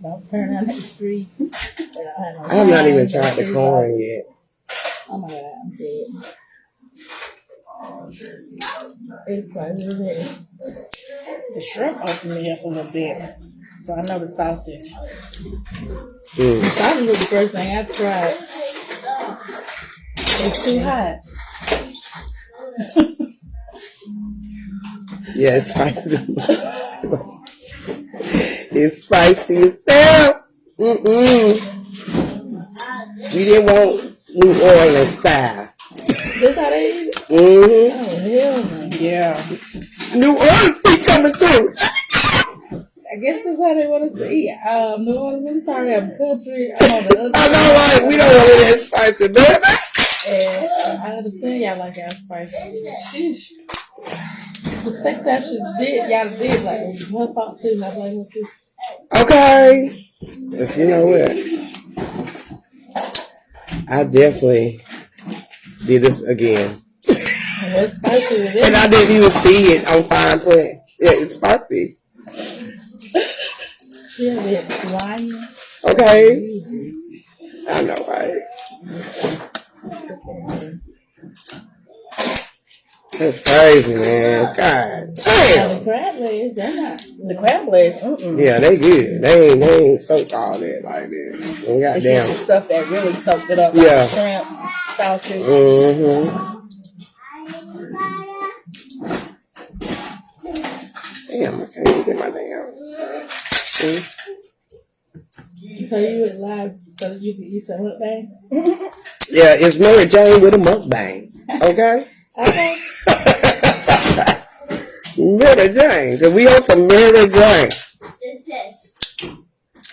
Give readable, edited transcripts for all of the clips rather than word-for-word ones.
Don't turn out the street. I have not even tried the corn yet. Oh my God, I'm dead. It's spicy. The shrimp opened me up a little bit, so I know the sausage. The sausage was the first thing I tried. It's too hot. Yeah, it's spicy. It's spicy itself. We didn't want New Orleans style. This how they eat it? Oh, hell no. Yeah. New Orleans keep coming through. I guess that's how they want us to eat. New Orleans, I'm sorry, I'm country. I'm on the other I know, right? We don't want it that spicy, baby. And I understand y'all like y'all spicy. Sheesh. The sex action y'all did like her fault too. I blame her too. Okay. Yes, you know what? I definitely did this again. What's spicy with it? And I didn't even see it on fine print. Yeah, it's spicy. Yeah, it's lying. Okay. I know, right? That's crazy, man. God damn. The crab legs, they're not. The crab legs, Yeah, they good. They ain't soaked all that like that. We got it's damn. just the stuff that really soaked it up. Yeah. Like shrimp, sausage. Damn, I can't even get my damn. So you went live so that you can eat your mukbang? Yeah, it's MaryJane with a mukbang. Okay? Okay. MaryJane. Cause we on some MaryJane.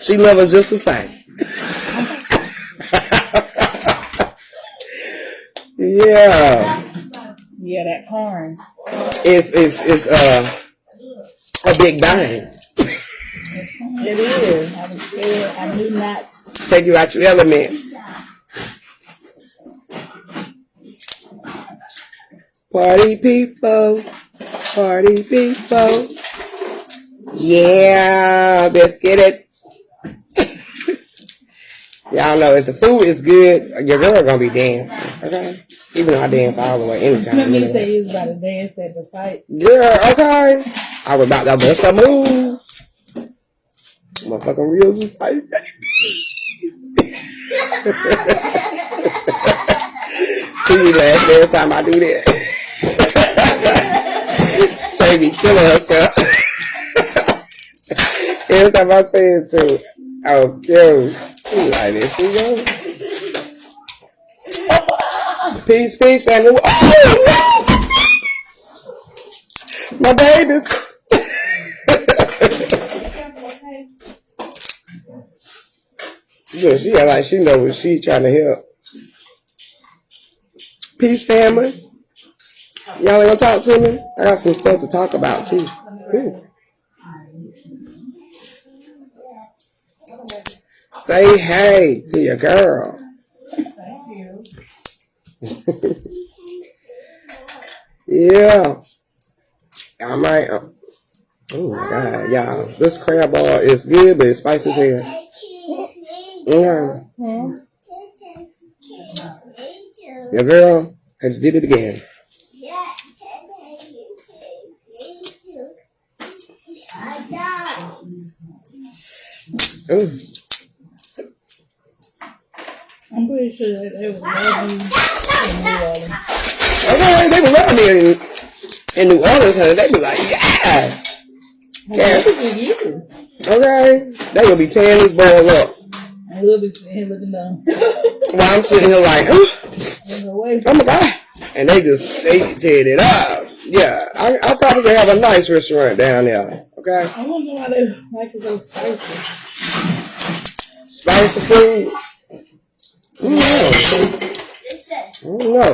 She love us just the same. Yeah. Yeah, that corn. It's a big bang. It is. I was scared. I knew not. Take you out your element. Party people. Party people. Yeah, let's get it. Y'all know if the food is good, your girl gonna be dancing. Okay? Even though I dance all the way anytime. Remember you said you was about to dance at the fight? Yeah, okay. I was about to bust some moves. Motherfucking real tight. She be laughing every time I do that. She be killing herself. Every time I say it to oh, yo, she like this, you know? Peace, peace, family. Oh, no! My babies. Yeah, she got like she know what she trying to help. Peace, family. Y'all ain't gonna talk to me? I got some stuff to talk about too. Ooh. Say hey to your girl. Thank you. Yeah. I might. Oh my God, y'all. This crab ball is good, but it's spicy as hell. Yeah. Your girl has did it again. Ooh. I'm pretty sure that they would love me in New Orleans. Okay, they would love me in New Orleans, honey. They be like, yeah. Yeah. You. Okay, they gonna be tearing this ball up. And we'll be sitting here looking down. While I'm sitting here like, oh my God. And they teared it up. Yeah, I probably have a nice restaurant down there. Okay. I wonder why they like it so spicy. Spicy food. I don't know.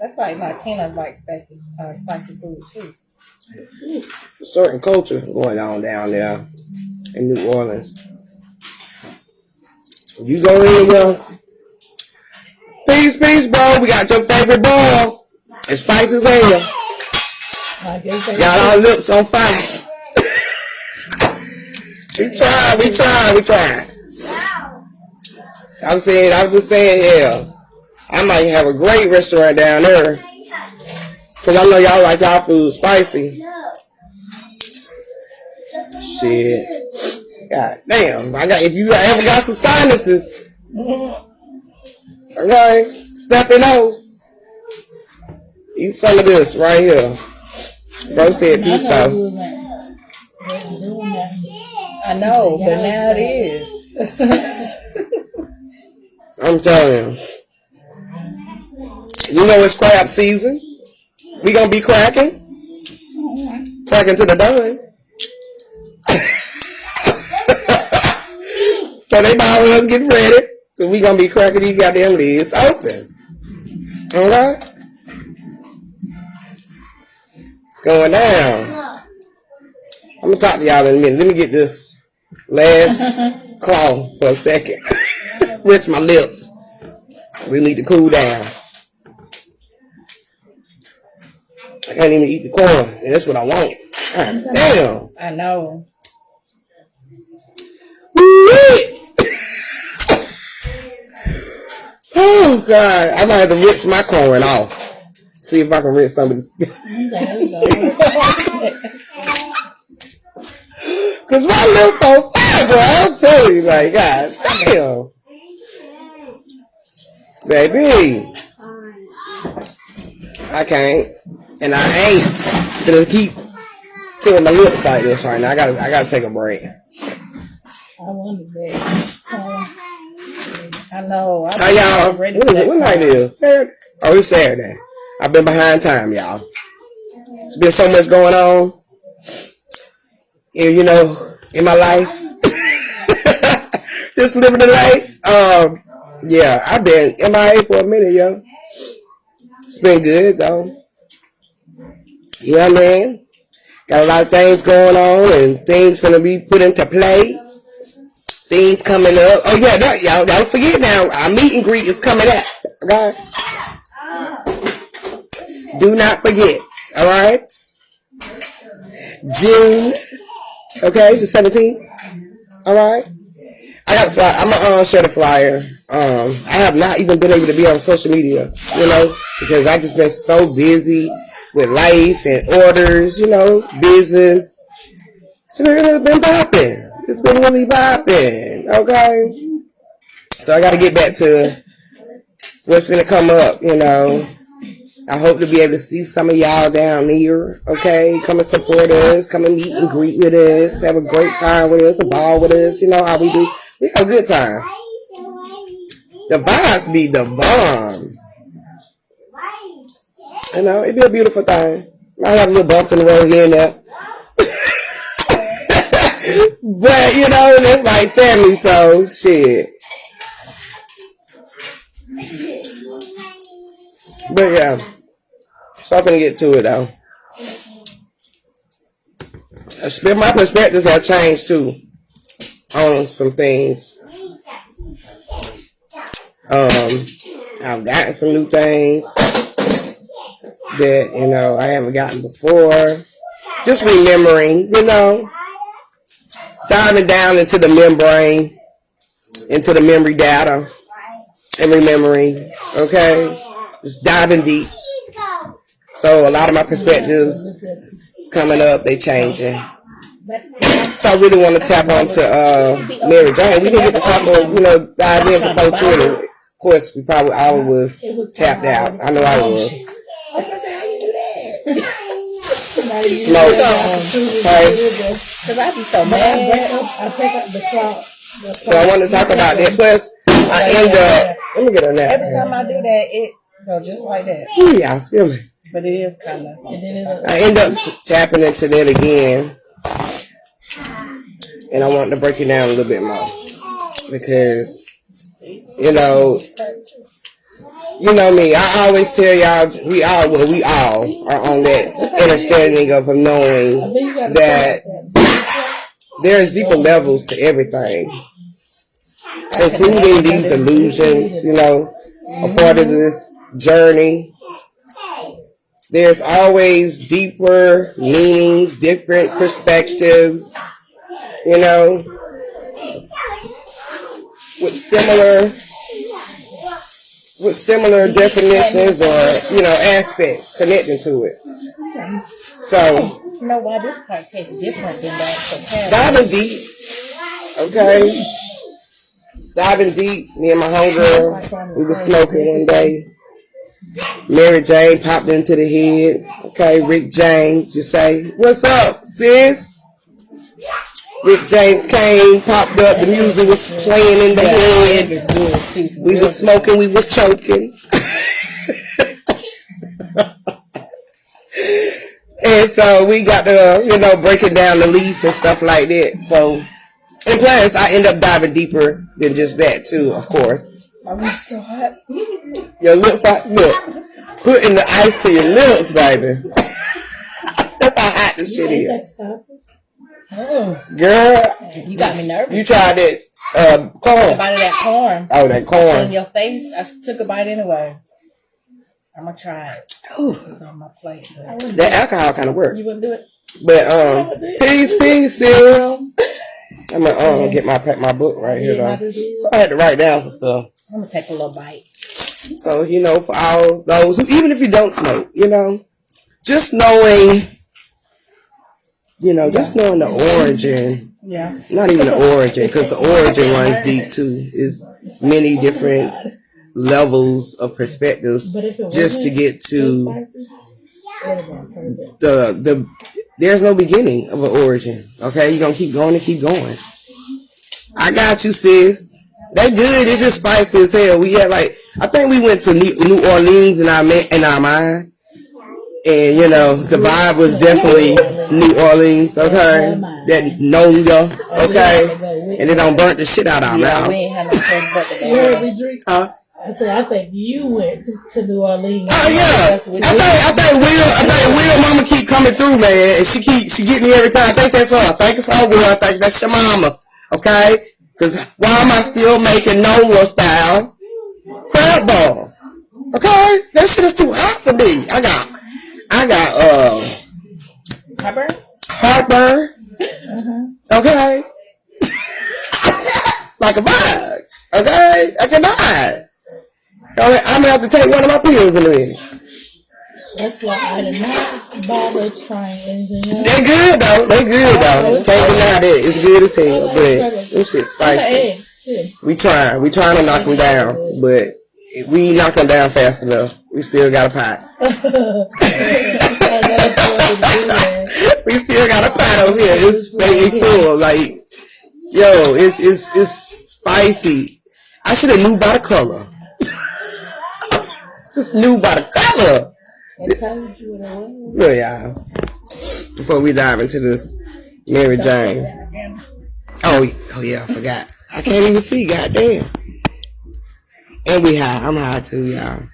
That's like Latinas like spicy food too. Certain culture going on down there in New Orleans. You go anywhere. Peace, bro. We got your favorite ball. It's spicy as hell. Got our lips on fire. We try. I was just saying, yeah. I might have a great restaurant down there. Cause I know y'all like y'all food spicy. Shit. God damn. If you ever got some sinuses, okay, stuffy nose. Eat some of this right here. Bro said peace though. I know, but now it is. I'm telling you. You know it's crab season. We gonna be cracking. Cracking to the done. So they buying us getting ready. So we gonna be cracking these goddamn lids open. Alright? It's going down. I'm gonna talk to y'all in a minute. Let me get this last claw for a second. Rinse my lips. We need to cool down. I can't even eat the corn, and that's what I want. God damn. I know. Oh God, I might have to rinse my corn off. See if I can rinse some of this. Cause my lips on fire, bro. I'm telling you, like, God damn. Baby, I can't, and I ain't gonna keep killing my lips like this right now. I gotta take a break. I wonder that. I know. How y'all? What night is? Saturday? Oh, it's Saturday. I've been behind time, y'all. There's been so much going on. You know, in my life, just living the life. Yeah, I've been MIA for a minute, yo. It's been good, though. Yeah, man. Got a lot of things going on and things going to be put into play. Things coming up. Oh, yeah, y'all don't forget now. Our meet and greet is coming up. Okay? Do not forget. All right? June. Okay, the 17th. All right? I got a flyer. I'm going to share the flyer. I have not even been able to be on social media, you know, because I've just been so busy with life and orders, you know, business. So it's been popping. It's been really popping, okay? So I got to get back to what's going to come up, you know. I hope to be able to see some of y'all down here, okay? Come and support us. Come and meet and greet with us. Have a great time with us, a ball with us. You know how we do. We have a good time. The vibes be the bomb. You know, it'd be a beautiful thing. Might have a little bumps in the road here and there. But, you know, it's like family, so shit. But yeah. So I'm gonna get to it though. My perspectives have changed too on some things. I've gotten some new things that, you know, I haven't gotten before. Just remembering, you know, diving down into the membrane, into the memory data, and remembering, okay? Just diving deep. So a lot of my perspectives coming up, they changing. So I really want to tap onto MaryJane. We didn't get to talk about, you know, dive in before Twitter. Of course, we probably all was tapped out. I know I was. Smoke. Because I be so mad. I take up the clock. So I want to talk about that. Plus, I end up. Let me get a nap. Every time I do that, it goes just like that. Ooh, y'all still me. But it is kind of. I end up tapping into that again, and I want to break it down a little bit more because, you know me. I always tell y'all we all are on that understanding of knowing that there's deeper levels to everything, including these illusions. You know, a part of this journey. There's always deeper meanings, different perspectives, you know, with similar definitions or, you know, aspects connecting to it. So, you know why this part tastes different than that? Diving deep, okay? Diving deep, me and my homegirl, we was smoking one day. MaryJane popped into the head. Okay, Rick James just say, "What's up, sis?" Rick James came, popped up, the music was playing in the head. We was smoking, we was choking. And so we got to, you know, breaking down the leaf and stuff like that. So, and plus, I end up diving deeper than just that too, of course. I'm so hot. Your lips are, look, putting the ice to your lips, baby. That's how hot this shit is. Girl, you got me nervous. You tried that corn. A bite of that corn. Oh, that corn. In your face, I took a bite anyway. I'm gonna try it. It's on my plate. That alcohol kind of works. You wouldn't do it? But peace, sis. I'm gonna get my book right here though. So I had to write down some stuff. I'm gonna take a little bite. So, you know, for all those who, even if you don't smoke, you know, just knowing, you know, just knowing the origin. Yeah. Not even the origin, because the origin runs deep too. Is many different levels of perspectives just to get to the there's no beginning of an origin. Okay, you're gonna keep going and keep going. I got you, sis. They good. It's just spicy as hell. We had I think we went to New Orleans in our mind, and you know the vibe was definitely New Orleans. Okay, that Nola. Okay, and it don't burn the shit out of our mouth. We ain't had no fun but the I think you went to New Orleans. Oh yeah, I think Will mama keep coming through, man, and she get me every time. I think that's her. I think it's her Will. I think that's your mama. Okay. Because why am I still making NOLA style crab balls? Okay? That shit is too hot for me. I got heartburn. Okay? Like a bug. Okay? I cannot. I'm going to have to take one of my pills in a minute. That's why I did not bother trying anything else. They're good though. Can't deny that. It's good as hell, but this shit's spicy. We trying to knock them down, but we knock them down fast enough. We still got a pot. We still got a pot over here. It's full. Like, yo, it's spicy. I should have knew by the color. Just knew by the color. Well, yeah. Before we dive into this MaryJane. Oh yeah, I forgot. I can't even see, goddamn. And we high. I'm high too, y'all.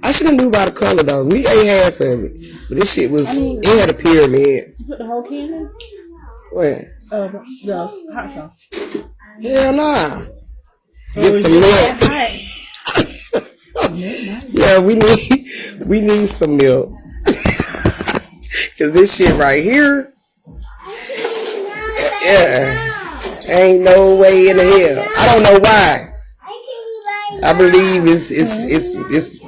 I should have knew by the color though. We ate half of it. But this shit was, it had a pyramid. You put the whole can in? What? The hot sauce. Hell nah. Get some milk. Yeah, we need some milk. Cause this shit right here, yeah, ain't no way in the hell. I don't know why. I believe it's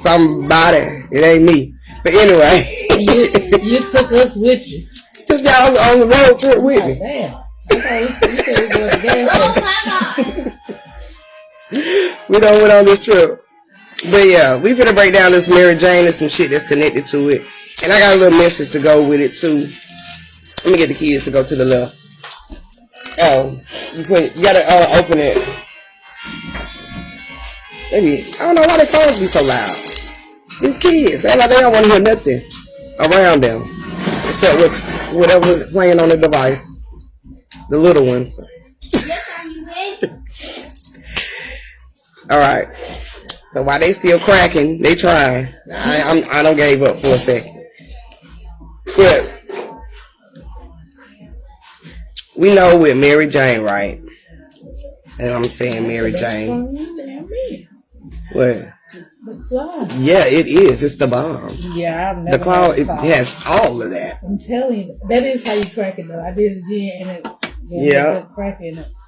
somebody. It ain't me. But anyway, you took us with you. Took y'all on the road trip with me. Damn. We done went on this trip. But yeah, we finna break down this MaryJane and some shit that's connected to it. And I got a little message to go with it too. Let me get the kids to go to the left. Oh, you gotta open it. Maybe, I don't know why the phones be so loud. These kids, they don't want to hear nothing around them. Except with whatever's playing on the device. The little ones. Alright. So while they still cracking, they trying. I don't gave up for a second. But we know with MaryJane, right? And I'm saying MaryJane. What? The cloud. Yeah, it is. It's the bomb. Yeah, I've never. The cloud, it has all of that. I'm telling you, that is how you crack it though. I did it again, and Yeah.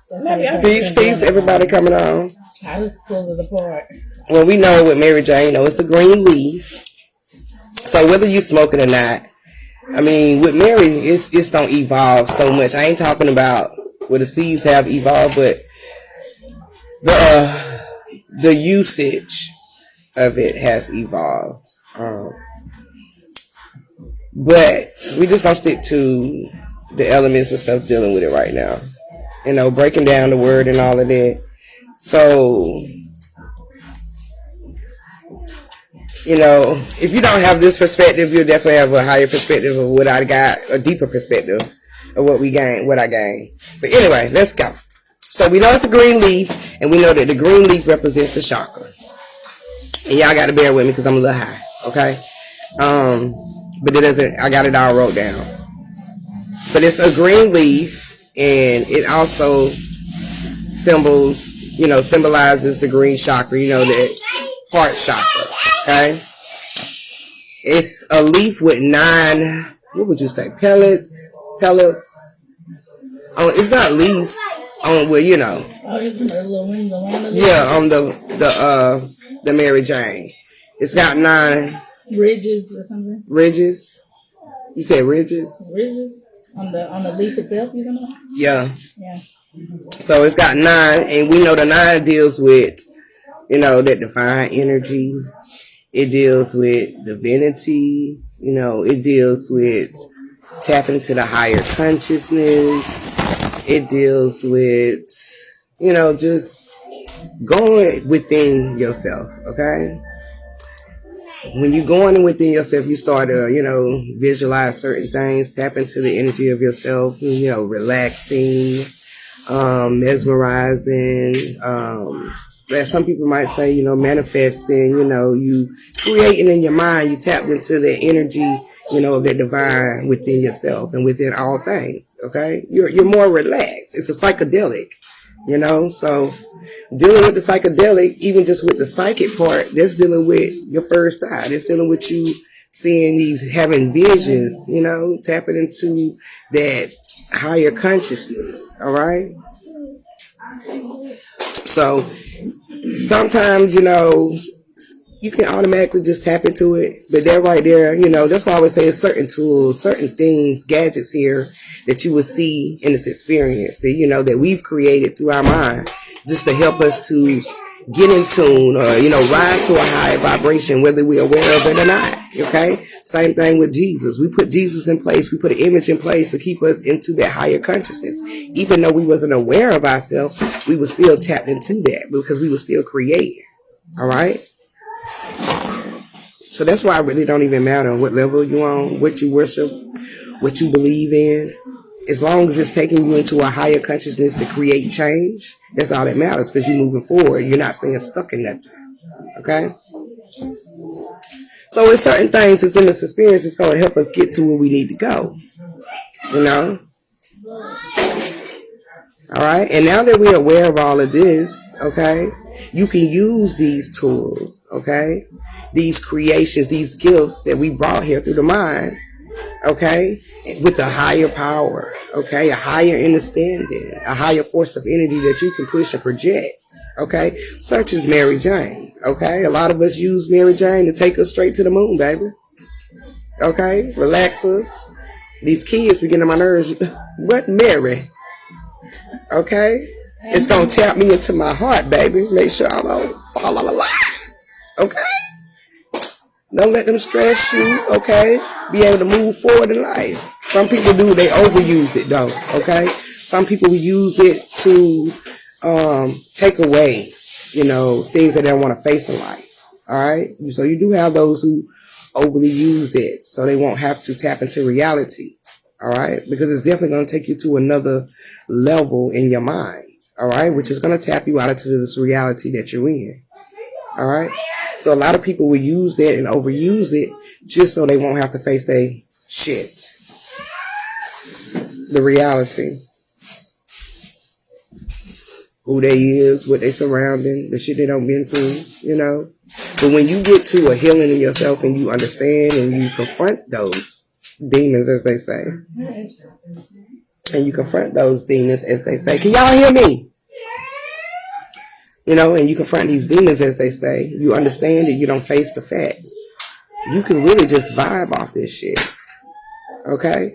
Maybe Peace, everybody coming on. I just pulled it apart. Well, we know with MaryJane, it's a green leaf. So whether you smoke it or not, I mean, with Mary, it's don't evolve so much. I ain't talking about where the seeds have evolved, but the usage of it has evolved. But we just gonna stick to the elements and stuff dealing with it right now. Breaking down the word and all of that. So, if you don't have this perspective, you'll definitely have a higher perspective of what I got, a deeper perspective of what I gained. But anyway, let's go. So we know it's a green leaf, and we know that the green leaf represents the chakra. And y'all got to bear with me because I'm a little high, okay? But I got it all wrote down. But it's a green leaf, and it also symbolizes the green chakra, the heart chakra, okay? It's a leaf with 9, what would you say, pellets? It's not leaves, Oh, it's a little rings around it. Yeah, on the MaryJane. It's got 9 ridges or something. Ridges? You said ridges? Ridges? On the leaf itself, you know? Yeah. Yeah. So it's got 9, and we know the 9 deals with, that divine energy. It deals with divinity. It deals with tapping into the higher consciousness. It deals with, just going within yourself, okay? When you're going within yourself, you start to, visualize certain things, tap into the energy of yourself, relaxing, mesmerizing, as some people might say, manifesting, you creating in your mind, you tapped into the energy, of the divine within yourself and within all things, okay? You're more relaxed. It's a psychedelic, so dealing with the psychedelic, even just with the psychic part, that's dealing with your first eye. That's dealing with you seeing having visions, tapping into that higher consciousness, all right? So sometimes, you can automatically just tap into it, but that right there, that's why I would say certain tools, certain things, gadgets here that you will see in this experience that, that we've created through our mind just to help us to get in tune or, rise to a higher vibration, whether we're aware of it or not. Okay. Same thing with Jesus. We put Jesus in place. We put an image in place to keep us into that higher consciousness. Even though we wasn't aware of ourselves, we were still tapped into that because we were still creating. All right. So that's why it really don't even matter what level you on, what you worship, what you believe in. As long as it's taking you into a higher consciousness to create change, that's all that matters because you're moving forward. You're not staying stuck in nothing. Okay? So it's certain things that's in this experience that's going to help us get to where we need to go. All right? And now that we're aware of all of this, okay, you can use these tools, okay, these creations, these gifts that we brought here through the mind, okay, with a higher power, okay, a higher understanding, a higher force of energy that you can push and project, okay, such as MaryJane, okay. A lot of us use MaryJane to take us straight to the moon, baby, okay, relax us. These kids be getting on my nerves. What, Mary? Okay, it's gonna tap me into my heart, baby. Make sure I don't fall out of line, okay. Don't let them stress you, okay? Be able to move forward in life. Some people do, they overuse it though, okay? Some people use it to take away, things that they don't want to face in life, all right? So you do have those who overly use it so they won't have to tap into reality, all right? Because it's definitely going to take you to another level in your mind, all right? Which is going to tap you out into this reality that you're in, all right? So a lot of people will use that and overuse it just so they won't have to face their shit. The reality. Who they is, what they surrounding, the shit they done been through, But when you get to a healing in yourself and you understand and you confront those demons, as they say, and you confront those demons, as they say. Can y'all hear me? You know, and you confront these demons, as they say. You understand it. You don't face the facts. You can really just vibe off this shit. Okay?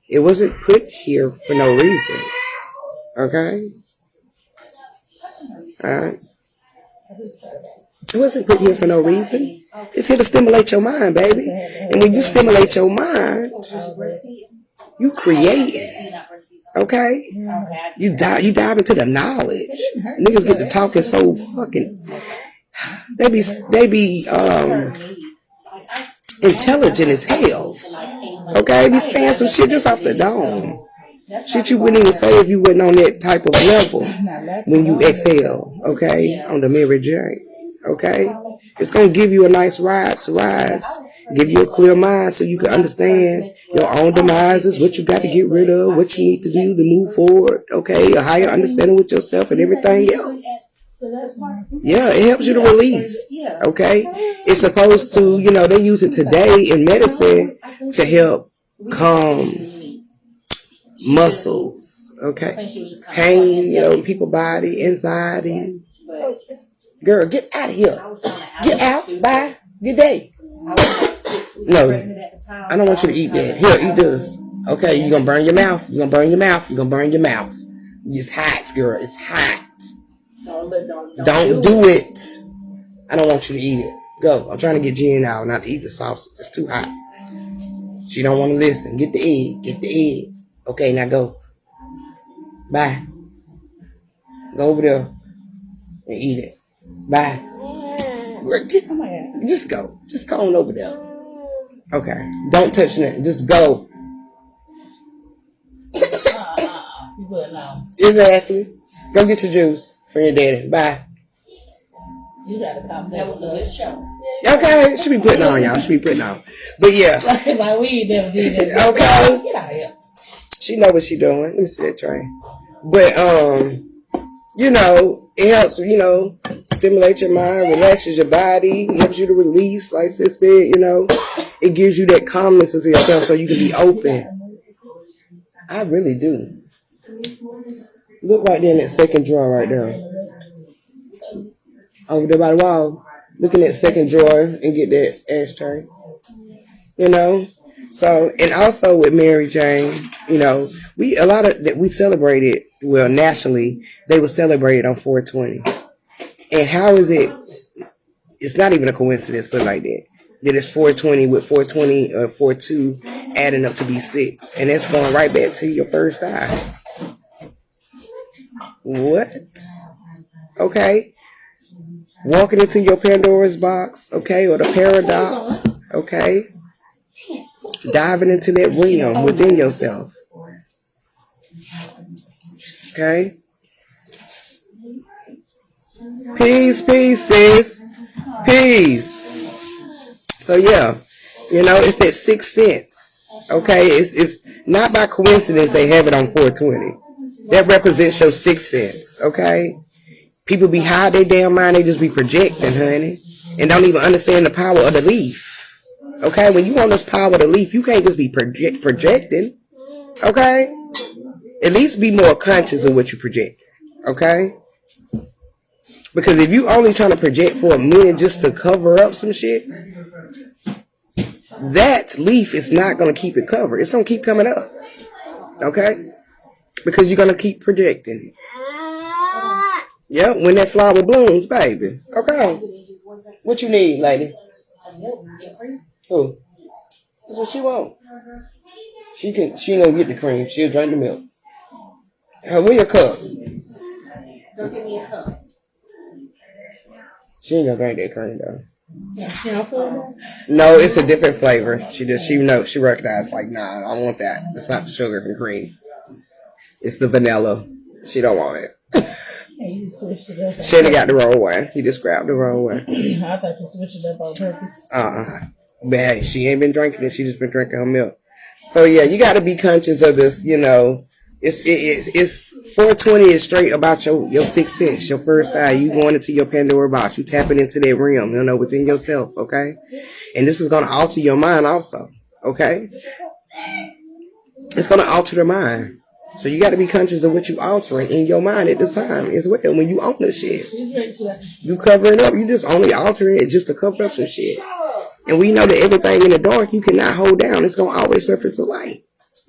It wasn't put here for no reason. Okay? Alright? It wasn't put here for no reason. It's here to stimulate your mind, baby. And when you stimulate your mind, you create it. Okay? You dive into the knowledge. Niggas get to talking so fucking... They be intelligent as hell. Okay? Be saying some shit just off the dome. Shit you wouldn't even say if you went on that type of level when you exhale. Okay? On the MaryJane. Okay? It's going to give you a nice ride to rise. Give you a clear mind so you can understand your own demises, what you got to get rid of, what you need to do to move forward. Okay? A higher understanding with yourself and everything else. Yeah, it helps you to release. Okay? It's supposed to, you know, they use it today in medicine to help calm muscles. Okay? Pain, you know, people's body, anxiety. Girl, get out of here. Get out. Bye. Good day. No, I don't want you to eat that. Here, eat this. Okay, you're going to burn your mouth. You're going to burn your mouth. You're going to burn your mouth. It's hot, girl. It's hot. Don't do it. I don't want you to eat it. Go. I'm trying to get Jen out not to eat the sausage. It's too hot. She don't want to listen. Get the egg. Get the egg. Okay, now go. Bye. Go over there and eat it. Bye. Just go. Just go on over there. Okay. Don't touch nothing. Just go. Exactly. Go get your juice for your daddy. Bye. You gotta come back with a good show. Okay. She be putting on, y'all. She be putting on. But yeah. like we never did that. Okay. Get out of here. She know what she doing. Let me see that train. But you know, it helps, you know, stimulate your mind, relaxes your body, helps you to release, like sis said, you know. It gives you that calmness of yourself so you can be open. I really do. Look right there in that second drawer right there. Over there by the wall. Look in that second drawer and get that ashtray. You know? So, and also with MaryJane, you know, we celebrated, well, nationally, they were celebrated on 420. And how is it, it's not even a coincidence, but like that it's 420 with 420 or 42 adding up to be 6. And that's going right back to your first eye. What? Okay. Walking into your Pandora's box, okay, or the paradox, okay. Diving into that realm within yourself. Okay? Peace, peace, sis. Peace. So yeah, you know, it's that sixth sense. Okay? It's not by coincidence they have it on 420. That represents your sixth sense. Okay? People be high their damn mind, they just be projecting, honey. And don't even understand the power of the leaf. Okay, when you want this power to leaf, you can't just be projecting. Okay? At least be more conscious of what you project. Okay? Because if you only trying to project for a minute just to cover up some shit, that leaf is not going to keep it covered. It's going to keep coming up. Okay? Because you're going to keep projecting it. Yep, when that flower blooms, baby. Okay. What you need, lady? Who? That's what she want. She ain't gonna get the cream. She'll drink the milk. Where your cup? Go get me a cup. She ain't gonna drink that cream though. No, it's a different flavor. She recognized like, nah, I don't want that. It's not the sugar and cream. It's the vanilla. She don't want it. You switched it up. She ain't got the wrong one. He just grabbed the wrong one. I thought you switched it up on purpose. But hey, she ain't been drinking it. She just been drinking her milk. So yeah, you got to be conscious of this. You know, it's 420 is straight about your sixth sense, your first eye. You going into your Pandora box. You tapping into that realm. You know, within yourself. Okay, and this is gonna alter your mind also. Okay. it's going to alter the mind. So you got to be conscious of what you altering in your mind at this time as well. When you own this shit, you covering up. You just only altering it just to cover up some shit. And we know that everything in the dark you cannot hold down. It's going to always surface the light.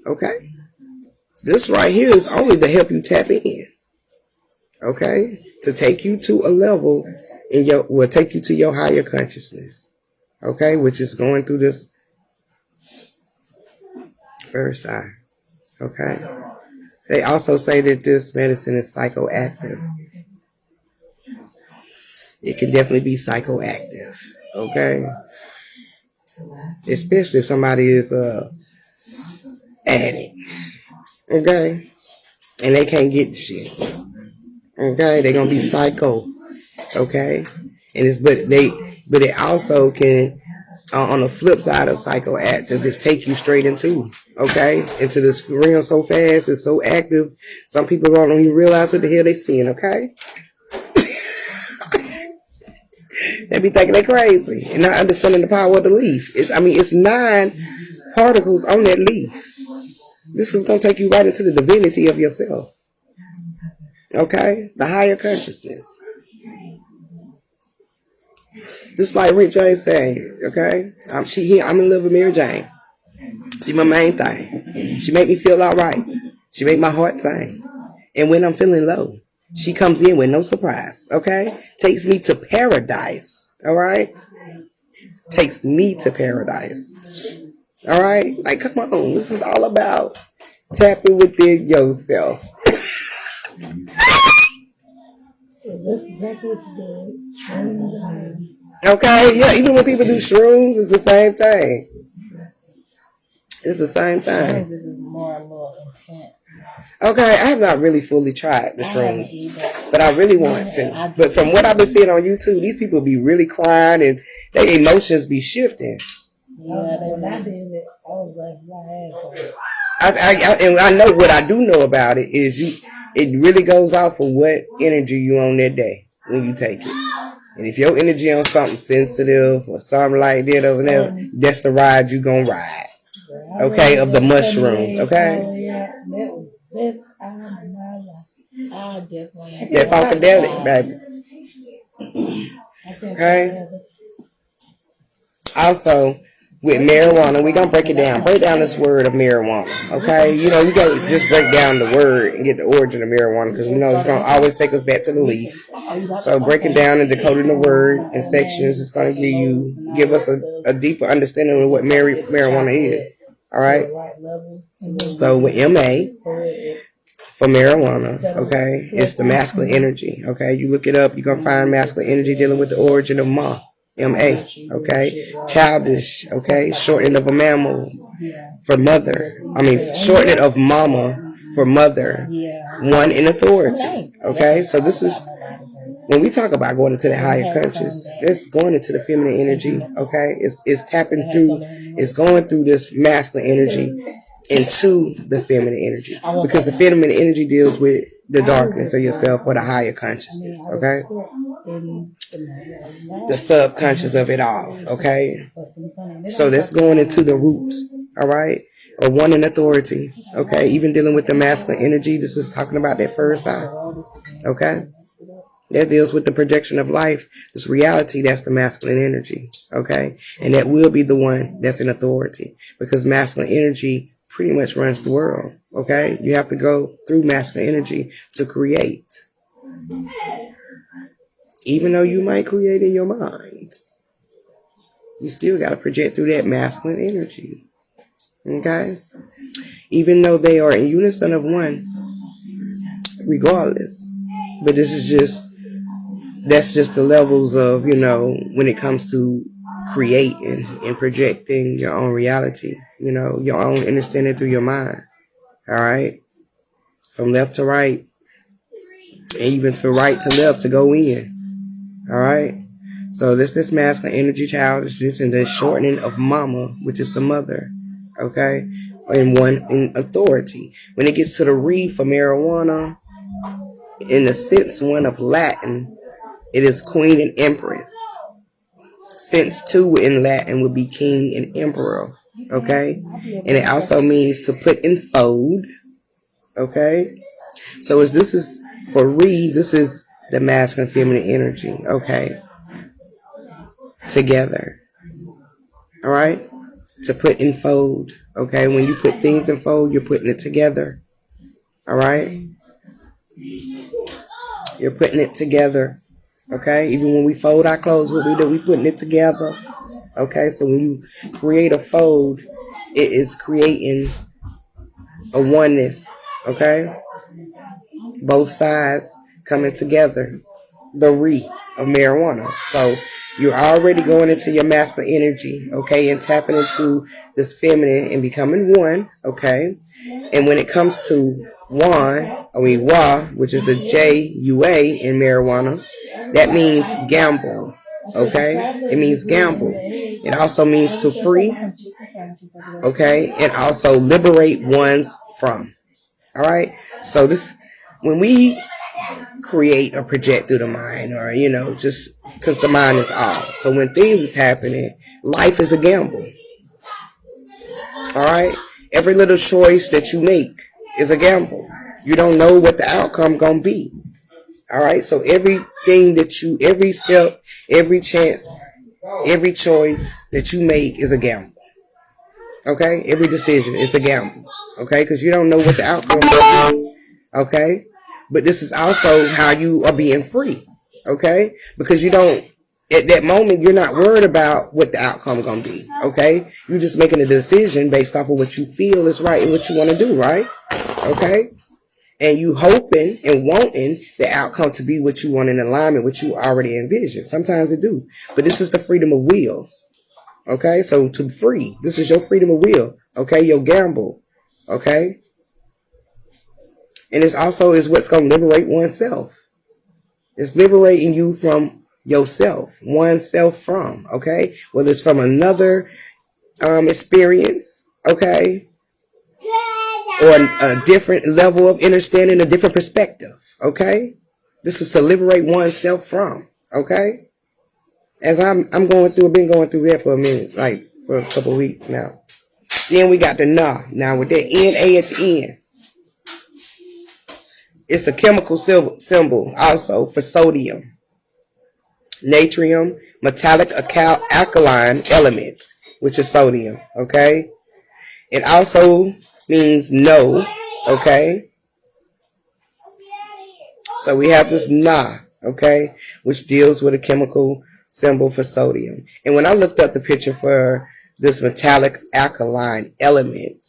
Okay? This right here is only to help you tap in. Okay? To take you to a level will take you to your higher consciousness. Okay? Which is going through this first eye. Okay? They also say that this medicine is psychoactive. It can definitely be psychoactive. Okay? Especially if somebody is addict. Okay? And they can't get the shit. Okay? They're gonna be psycho. Okay? And but it also can, on the flip side of psychoactive, is take you straight into this realm so fast. It's so active. Some people don't even realize what the hell they're seeing. Okay? They be thinking they're crazy and not understanding the power of the leaf. It's 9 particles on that leaf. This is going to take you right into the divinity of yourself. Okay? The higher consciousness. Just like MaryJane saying, okay? I'm in love with MaryJane. She my main thing. She make me feel all right. She make my heart sing. And when I'm feeling low, she comes in with no surprise, okay? Takes me to paradise, all right? Takes me to paradise, all right? Like, come on. This is all about tapping within yourself. That's exactly what you did. Okay, yeah, even when people do shrooms, it's the same thing. It's the same thing. This is more and more intense. Okay, I have not really fully tried the shrooms, but I really want to. But from what I've been seeing on YouTube, these people be really crying and their emotions be shifting. Yeah, when I did it, I was like, my and I know what I do know about it is it really goes off of what energy you on that day when you take it. And if your energy on something sensitive or something like that over there, that's the ride you gonna ride. Okay, of the mushroom. Okay. That was best time of my life. I definitely. That funkadelic, baby. Okay. Also, with marijuana, we're gonna break it down. Break down this word of marijuana. Okay, you gotta just break down the word and get the origin of marijuana because we know it's gonna always take us back to the leaf. So breaking down and decoding the word in sections is gonna give us a deeper understanding of what marijuana is. All right. So with MA for marijuana, okay, it's the masculine energy. Okay, you look it up, you're gonna find masculine energy dealing with the origin of MA, okay, childish, okay, shortening of a mammal for mother. Shortening of mama for mother. One in authority. Okay, so this is when we talk about going into the higher conscious, it's going into the feminine energy. Okay, it's tapping through, it's going through this masculine energy into the feminine energy because the feminine energy deals with the darkness of yourself or the higher consciousness. Okay. The subconscious of it all, okay? So that's going into the roots, all right? Or one in authority, okay? Even dealing with the masculine energy, this is talking about that first eye, okay? That deals with the projection of life, this reality, that's the masculine energy, okay? And that will be the one that's in authority because masculine energy pretty much runs the world, okay? You have to go through masculine energy to create. Even though you might create in your mind, you still got to project through that masculine energy. Okay? Even though they are in unison of one, regardless. But that's just the levels of, when it comes to creating and projecting your own reality, your own understanding through your mind. All right? From left to right, and even from right to left to go in. All right, so this masculine energy, childishness, and the shortening of mama, which is the mother. Okay, and one in authority. When it gets to the re for marijuana, in the sense one of Latin, it is queen and empress. Sense two in Latin would be king and emperor. Okay? And it also means to put in fold. Okay? So as this is for re, this is the masculine feminine energy. Okay? Together. Alright? To put in fold. Okay? When you put things in fold, you're putting it together. Alright? You're putting it together. Okay? Even when we fold our clothes, what we do, we putting it together. Okay? So when you create a fold, it is creating a oneness. Okay? Both sides coming together. The re of marijuana. So you're already going into your masculine energy. Okay? And tapping into this feminine and becoming one. Okay? And when it comes to wa, which is the J-U-A in marijuana, that means gamble. Okay? It means gamble. It also means to free. Okay? And also liberate one's from. Alright? So this, when we create or project through the mind, or, just because the mind is off. So when things is happening, life is a gamble. Alright? Every little choice that you make is a gamble. You don't know what the outcome gonna be. Alright? So everything that every step, every chance, every choice that you make is a gamble. Okay? Every decision is a gamble. Okay? Because you don't know what the outcome is gonna be. Okay? But this is also how you are being free. Okay? Because you don't, at that moment, you're not worried about what the outcome is going to be. Okay? You're just making a decision based off of what you feel is right and what you want to do, right? Okay? And you hoping and wanting the outcome to be what you want in alignment with what you already envisioned. Sometimes it do. But this is the freedom of will. Okay? So to free. This is your freedom of will. Okay? Your gamble. Okay? And it's also is what's going to liberate oneself. It's liberating you from yourself, oneself from, okay? Whether it's from another experience, okay? Or a different level of understanding, a different perspective, okay? This is to liberate oneself from, okay? As I'm going through, I've been going through that for a minute, like for a couple of weeks now. Then we got the Na. Now with that N-A at the end. It's a chemical symbol also for sodium, natrium, metallic alkaline element, which is sodium, okay? It also means no, okay? So we have this Na, okay, which deals with a chemical symbol for sodium. And when I looked up the picture for this metallic alkaline element,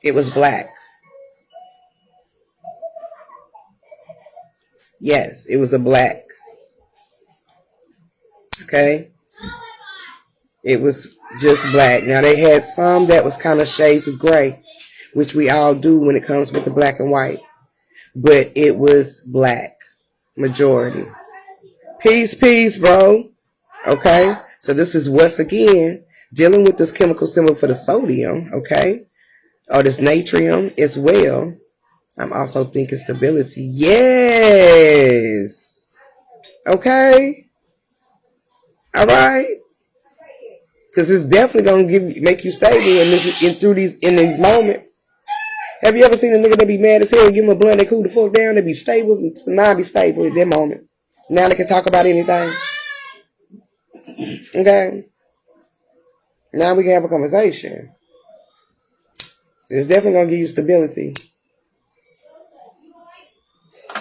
it was black. Yes, it was a black. Okay? It was just black. Now they had some that was kind of shades of gray, which we all do when it comes with the black and white. But it was black. Majority. Peace, bro. Okay? So this is once again dealing with this chemical symbol for the sodium, okay? Or this natrium as well. I'm also thinking stability. Yes. Okay. All right. Because it's definitely gonna make you stable in these moments. Have you ever seen a nigga that be mad as hell and give him a blunt, they cool the fuck down, they be stable, and the mind be stable at that moment. Now they can talk about anything. Okay. Now we can have a conversation. It's definitely gonna give you stability.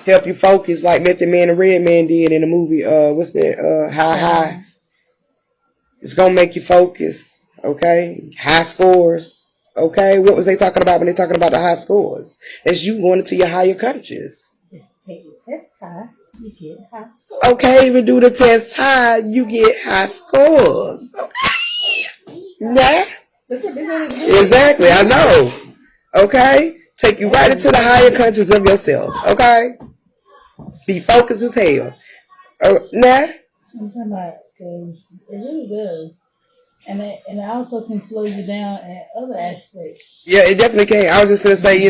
Help you focus like Method Man and Red Man did in the movie, what's that, High. It's going to make you focus, okay? High scores, okay? What was they talking about when they talking about the high scores? That's you going into your higher conscious. Take the test high, you get high scores. Okay, even do the test high, you get high scores, okay? Nah. Exactly, I know, okay? Take you right into the higher conscious of yourself, okay? Be focused as hell. Nah. I'm talking about, because it really does. And it also can slow you down in other aspects. Yeah, it definitely can. I was just going to say,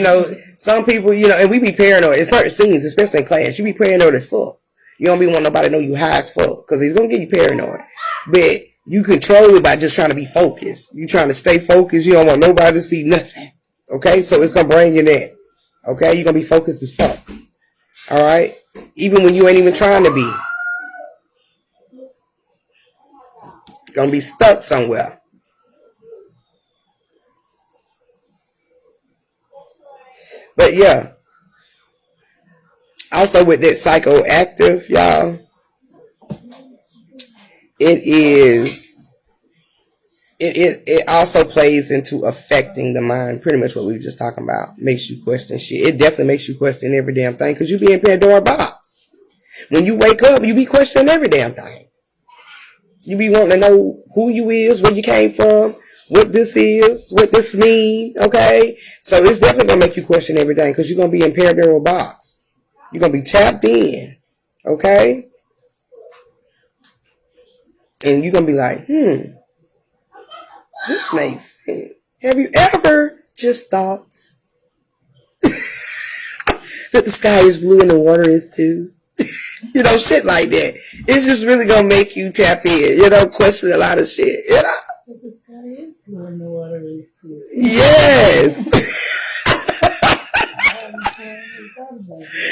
some people, and we be paranoid. In certain scenes, especially in class, you be paranoid as fuck. You don't be wanting nobody to know you high as fuck, because he's going to get you paranoid. But You control it by just trying to be focused. You trying to stay focused. You don't want nobody to see nothing. Okay? So it's going to bring you that. Okay? You're going to be focused as fuck. All right? Even when you ain't even trying to be. You're going to be stuck somewhere. But yeah. Also with that psychoactive, y'all, it also plays into affecting the mind. Pretty much what we were just talking about. Makes you question shit. It definitely makes you question every damn thing because you be in Pandora box. When you wake up, you be questioning every damn thing. You be wanting to know who you is, where you came from, what this is, what this mean, okay? So it's definitely going to make you question everything because you're going to be in Pandora box. You're going to be tapped in, okay? And you're going to be like, this makes sense. Have you ever just thought that the sky is blue and the water is too? You know, shit like that. It's just really going to make you tap in, you know, question a lot of shit, you know? But the sky is blue and the water is too. Yes.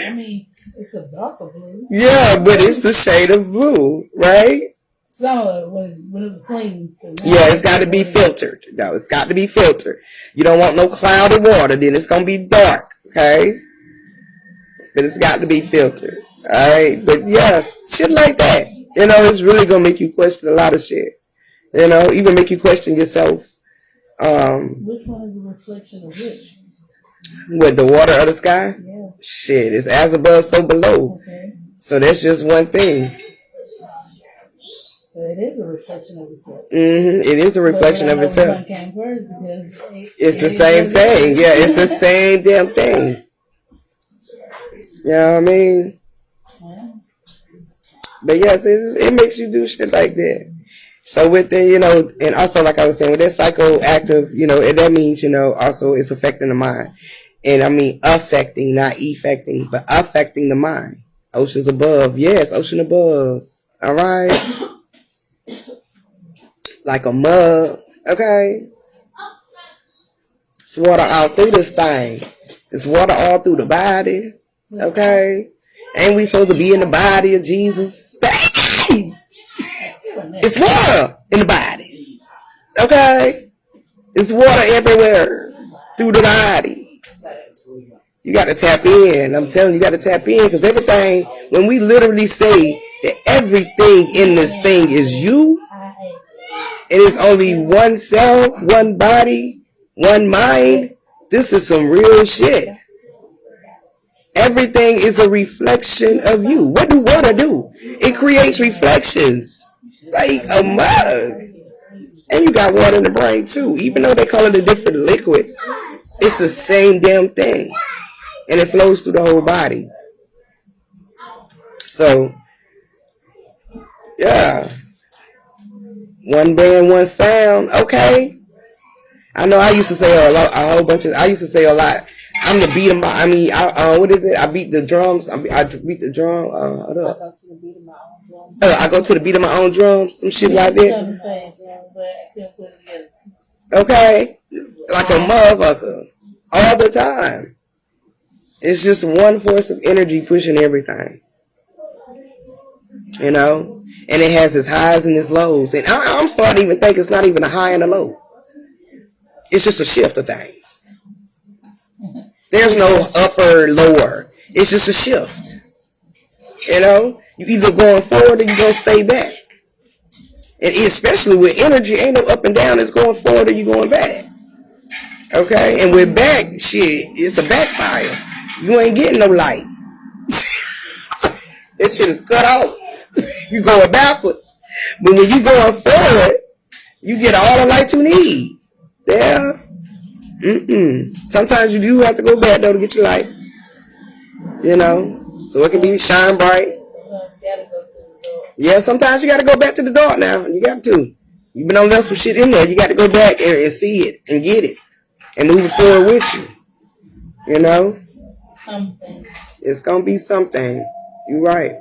I mean, it's a darker blue. Yeah, but it's the shade of blue, right? So when it was clean. Yeah, it's got to be filtered. No, it's got to be filtered. You don't want no cloudy water, then it's going to be dark, okay? But it's got to be filtered, all right? But yes, shit like that. You know, it's really going to make you question a lot of shit. You know, even make you question yourself. Which one is a reflection of which? What, the water or the sky? Yeah. Shit, it's as above, so below. Okay. So that's just one thing. So it is a reflection of itself. It is a reflection of itself. One came first because it's the same thing. Yeah, it's the same damn thing. You know what I mean? Yeah. But yes, it makes you do shit like that. So with the, you know, and also like I was saying, with that psychoactive, you know, that means, you know, also it's affecting the mind. And I mean affecting, not effecting, but affecting the mind. Oceans above. Yes, ocean above. All right. Like a mug. Okay. It's water all through this thing. It's water all through the body. Okay. Ain't we supposed to be in the body of Jesus? It's water in the body. Okay? It's water everywhere through the body. You got to tap in. I'm telling you, you got to tap in because everything, when we literally say that everything in this thing is you, it is only one cell, one body, one mind, this is some real shit. Everything is a reflection of you. What do water do? It creates reflections. Like a mug. And you got water in the brain too. Even though they call it a different liquid, it's the same damn thing. And it flows through the whole body. So, yeah. One band, one sound. Okay. I know I used to say a whole bunch of, I used to say a lot. I'm the beat of my, I mean, what is it? I beat the drums. I beat the drum. Hold up. I go to the beat of my own drums. Some shit like that. Okay. Like a motherfucker. All the time. It's just one force of energy pushing everything. You know? And it has its highs and its lows. And I'm starting to even think it's not even a high and a low. It's just a shift of things. There's no upper, lower. It's just a shift. You know? You either going forward or you going to stay back. And especially with energy, ain't no up and down. It's going forward or you going back. Okay? And with back, shit, it's a backfire. You ain't getting no light. This shit is cut off. You going backwards. But when you going forward, you get all the light you need. Yeah. Sometimes you do have to go back though to get your light. You know, so it can be shine bright. Yeah, sometimes you got to go back to the dark now. You got to. You've been on left some shit in there. You got to go back and see it and get it and move it forward with you. You know, something. It's gonna be something. You're right.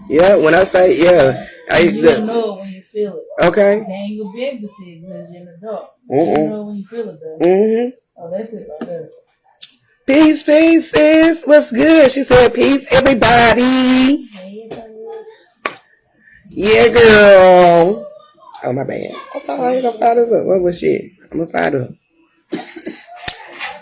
Yeah, when I say, yeah, You'll know it when you feel it. Okay. They ain't gonna be able to see it because you're in the dark. You'll know when you feel it though. Mm-hmm. Oh, that's it right there. Peace, peace, sis. What's good? She said, peace, everybody. Yeah, girl. Oh, my bad. I thought I ain't gonna fire this up. What was shit? I'm gonna fire it up.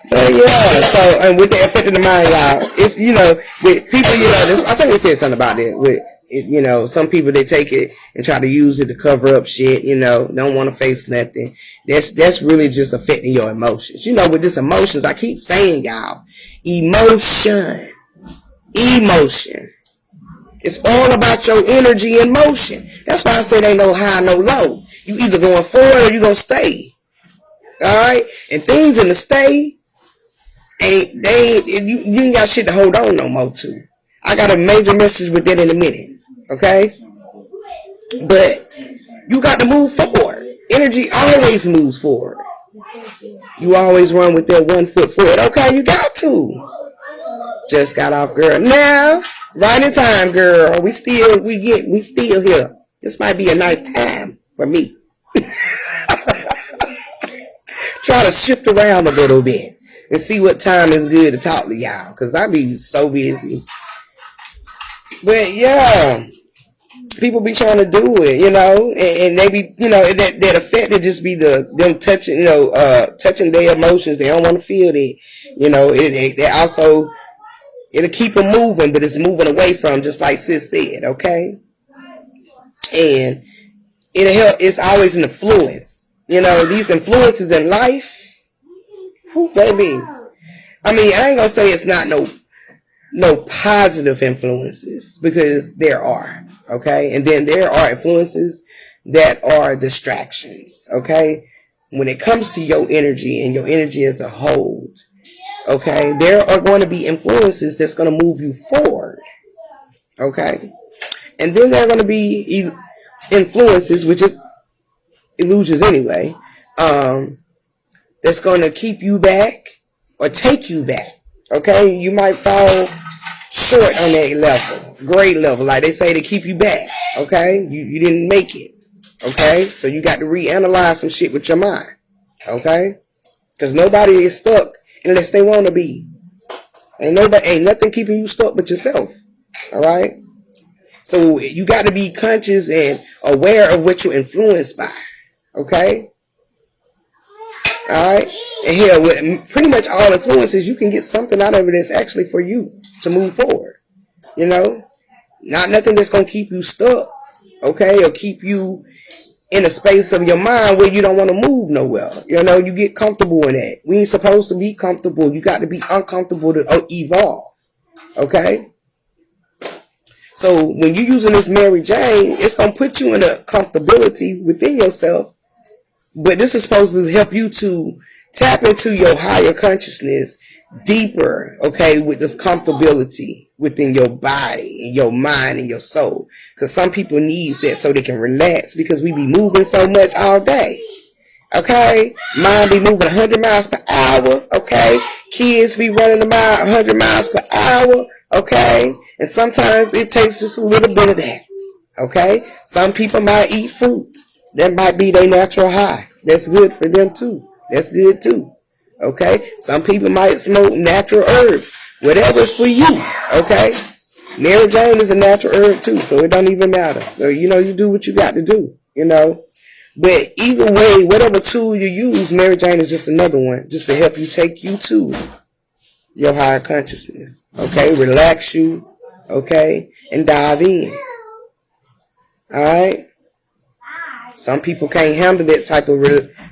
But yeah, so, and with the effect of the mind, y'all, it's, you know, with people, you know, this, I think we said something about it. With, it, you know, some people, they take it and try to use it to cover up shit, you know, don't want to face nothing. That's really just affecting your emotions. You know, with this emotions, I keep saying, y'all, emotion. It's all about your energy and motion. That's why I said ain't no high, no low. You either going forward or you gonna stay. Alright? And things in the stay, you ain't got shit to hold on no more to. I got a major message with that in a minute. Okay? But you got to move forward. Energy always moves forward. You always run with that 1 foot forward. Okay, you got to. Just got off, girl. Now, right in time, girl. We still here. This might be a nice time for me. Try to shift around a little bit and see what time is good to talk to y'all, because I be so busy. But yeah, people be trying to do it, you know, and they be, you know, that effect to just be them touching, you know, touching their emotions. They don't want to feel it, you know. They also, it'll keep them moving, but it's moving away from, just like sis said, okay. And it'll help. It's always an influence, you know. These influences in life, whew, baby. I mean, I ain't gonna say it's not no positive influences, because there are, okay? And then there are influences that are distractions, okay? When it comes to your energy and your energy as a whole, okay, there are going to be influences that's going to move you forward, okay? And then there are going to be influences, which is illusions anyway, that's going to keep you back or take you back, okay? You might fall short on that level, grade level, like they say, to keep you back, okay? You didn't make it, okay? So you got to reanalyze some shit with your mind, okay? Because nobody is stuck unless they want to be. Ain't nothing keeping you stuck but yourself, all right? So you got to be conscious and aware of what you're influenced by, okay? All right? And here, with pretty much all influences, you can get something out of it that's actually for you to move forward, you know? Not nothing that's going to keep you stuck, okay? Or keep you in a space of your mind where you don't want to move nowhere. You know, you get comfortable in that. We ain't supposed to be comfortable. You got to be uncomfortable to evolve, okay? So when you're using this MaryJane, it's going to put you in a comfortability within yourself. But this is supposed to help you to tap into your higher consciousness deeper, okay, with this comfortability within your body and your mind and your soul. Because some people need that so they can relax, because we be moving so much all day, okay? Mind be moving 100 miles per hour, okay? Kids be running about 100 miles per hour, okay? And sometimes it takes just a little bit of that, okay? Some people might eat fruit. That might be their natural high. That's good for them too. That's good too. Okay? Some people might smoke natural herbs. Whatever's for you. Okay? MaryJane is a natural herb too, so it don't even matter. So, you know, you do what you got to do, you know. But either way, whatever tool you use, MaryJane is just another one, just to help you take you to your higher consciousness. Okay? Relax you. Okay? And dive in. Alright? Some people can't handle that type of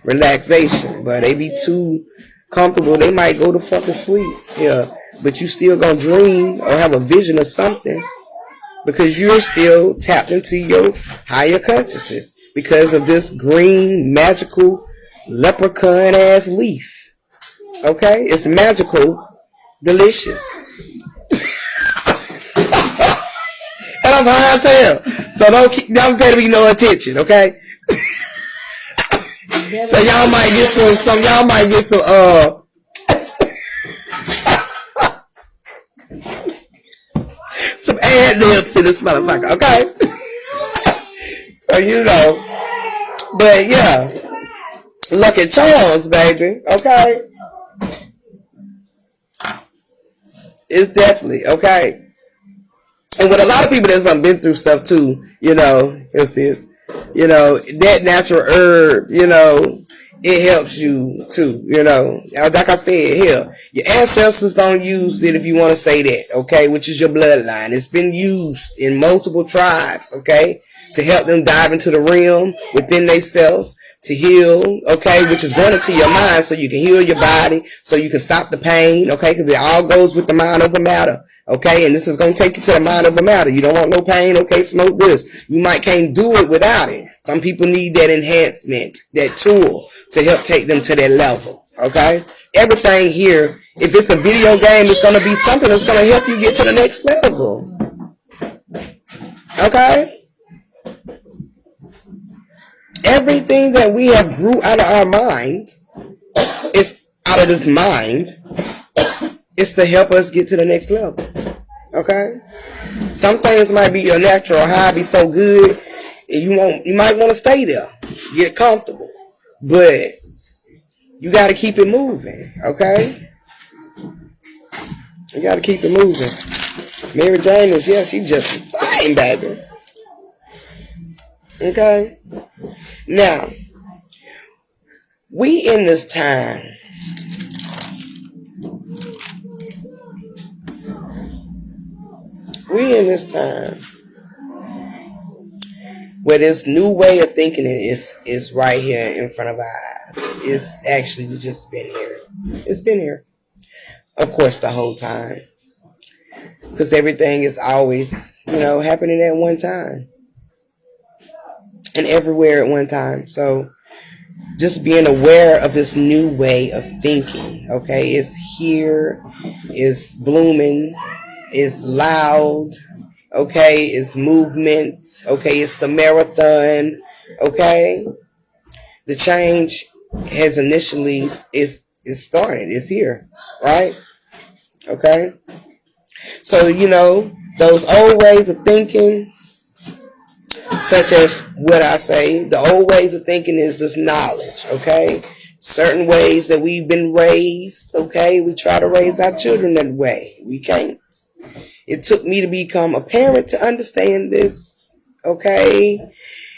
relaxation, but they be too comfortable. They might go to fucking sleep. Yeah, but you still gonna dream or have a vision of something, because you're still tapped into your higher consciousness because of this green magical leprechaun ass leaf. Okay, it's magical, delicious, and I'm high as hell. So don't pay me no attention, okay? So y'all might get some some ad libs to this motherfucker, okay? So, you know, but yeah, Lucky Charms, baby, okay? It's definitely, okay? And with a lot of people that's been through stuff too, you know, you know, that natural herb, you know, it helps you too, you know. Like I said, hell, your ancestors don't use it if you want to say that, okay, which is your bloodline. It's been used in multiple tribes, okay, to help them dive into the realm within themselves, to heal, okay, which is going into your mind so you can heal your body, so you can stop the pain, okay, because it all goes with the mind over matter, okay, and this is going to take you to the mind over matter. You don't want no pain, okay, smoke this. You can't do it without it. Some people need that enhancement, that tool to help take them to that level, okay. Everything here, if it's a video game, it's going to be something that's going to help you get to the next level, okay. Everything that we have grew out of our mind, is out of this mind, is to help us get to the next level. Okay? Some things might be a natural high, be so good, and you might want to stay there, get comfortable, but you got to keep it moving. Okay? You got to keep it moving. MaryJane is, yeah, she just fine, baby. Okay? Now, we in this time, where this new way of thinking is right here in front of our eyes. It's actually just been here. It's been here. Of course, the whole time. Because everything is always, you know, happening at one time. And everywhere at one time. So just being aware of this new way of thinking, okay? It's here, it's blooming, it's loud, okay? It's movement, okay? It's the marathon, okay? The change has initially is started, it's here, right? Okay? So, you know, those old ways of thinking, such as what I say, the old ways of thinking is this knowledge, okay? Certain ways that we've been raised, okay? We try to raise our children that way. We can't. It took me to become a parent to understand this, okay?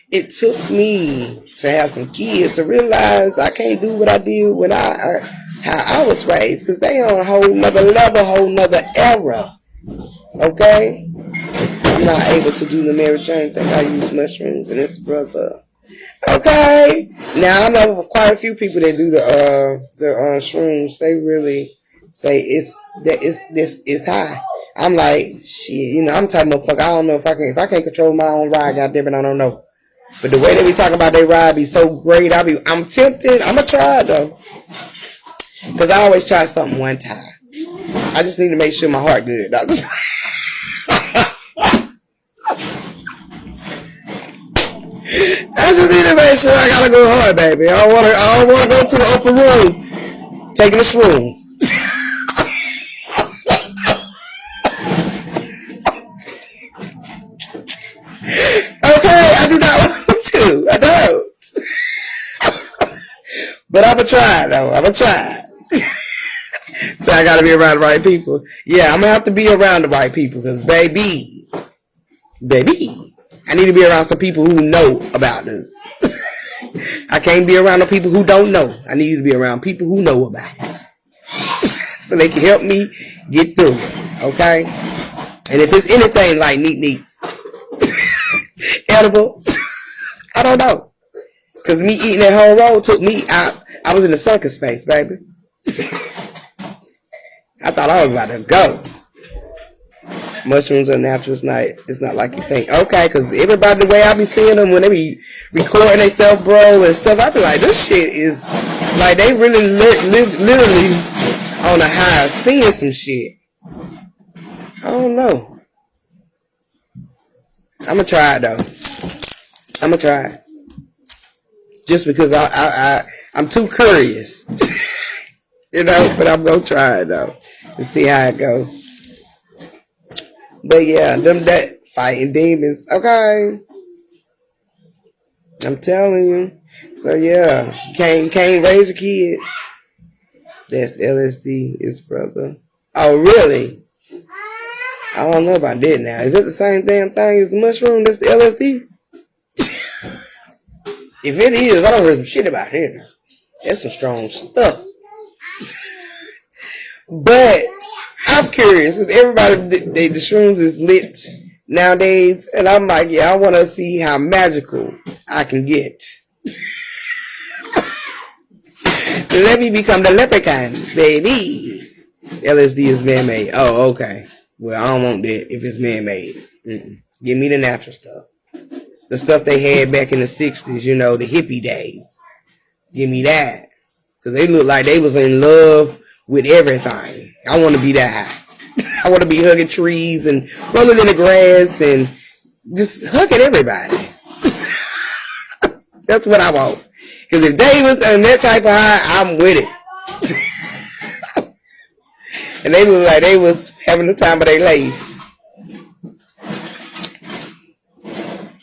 It took me to have some kids to realize I can't do what I did when how I was raised, because they on a whole nother level, whole nother era, okay? I'm not able to do the MaryJane thing. I use mushrooms and it's brother. Okay. Now I know quite a few people that do the shrooms. They really say it's high. I'm like, shit, you know, I'm type of motherfucker. I don't know if I can't control my own ride, goddamn it, I don't know. But the way they be talking about their ride be so great, I'm tempted. I'ma try it though. Cause I always try something one time. I just need to make sure my heart good. I just need to make sure I gotta go hard, baby. I don't wanna go to the upper room taking a shroom. Okay, I do not want to. I don't. But I'ma try though. I'ma try. So I gotta be around the right people. Yeah, I'm gonna have to be around the right people, because baby, I need to be around some people who know about this. I can't be around the people who don't know. I need to be around people who know about it. So they can help me get through it. Okay? And if it's anything like neats, edible, I don't know. Because me eating that whole roll took me out. I was in the sunken space, baby. I thought I was about to go. Mushrooms are natural. It's not like you think. Okay, because everybody, the way I be seeing them when they be recording themselves, bro, and stuff, I be like, this shit is like they really literally on a high seeing some shit. I don't know. I'm gonna try it though. I'm gonna try it just because I'm too curious, you know. But I'm gonna try it though and see how it goes. But yeah, them that fighting demons, okay. I'm telling you. So yeah, can't raise a kid. That's LSD, his brother. Oh really? I don't know about that now. Is it the same damn thing as the mushroom? That's the LSD? If it is, I don't heard some shit about it. That's some strong stuff. But I'm curious because everybody, the shrooms is lit nowadays, and I'm like, yeah, I want to see how magical I can get. Let me become the leprechaun, baby. LSD is man-made. Oh, okay. Well, I don't want that if it's man-made. Give me the natural stuff. The stuff they had back in the 60s, you know, the hippie days. Give me that. Because they look like they was in love with everything. I want to be that high. I want to be hugging trees and rolling in the grass and just hugging everybody. That's what I want. Because if they was on that type of high, I'm with it. And they look like they was having the time of their life.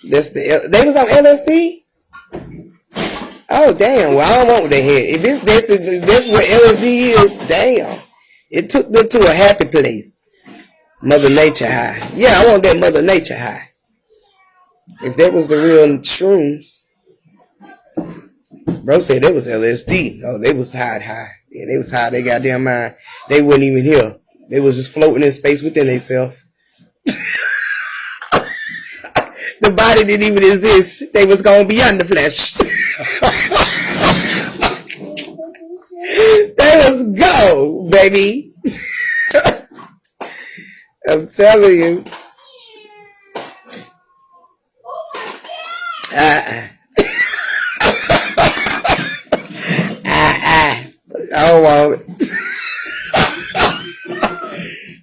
They was on LSD? Oh, damn. Well, I don't want what they had. If that's what LSD is, damn. It took them to a happy place. Mother Nature high. Yeah, I want that Mother Nature high. If that was the real shrooms. Bro said that was LSD. Oh, they was high. Yeah, they was high. They goddamn mind. They wasn't even here. They was just floating in space within themselves. The body didn't even exist. They was going beyond the flesh. They was go, baby. I'm telling you. I don't want it.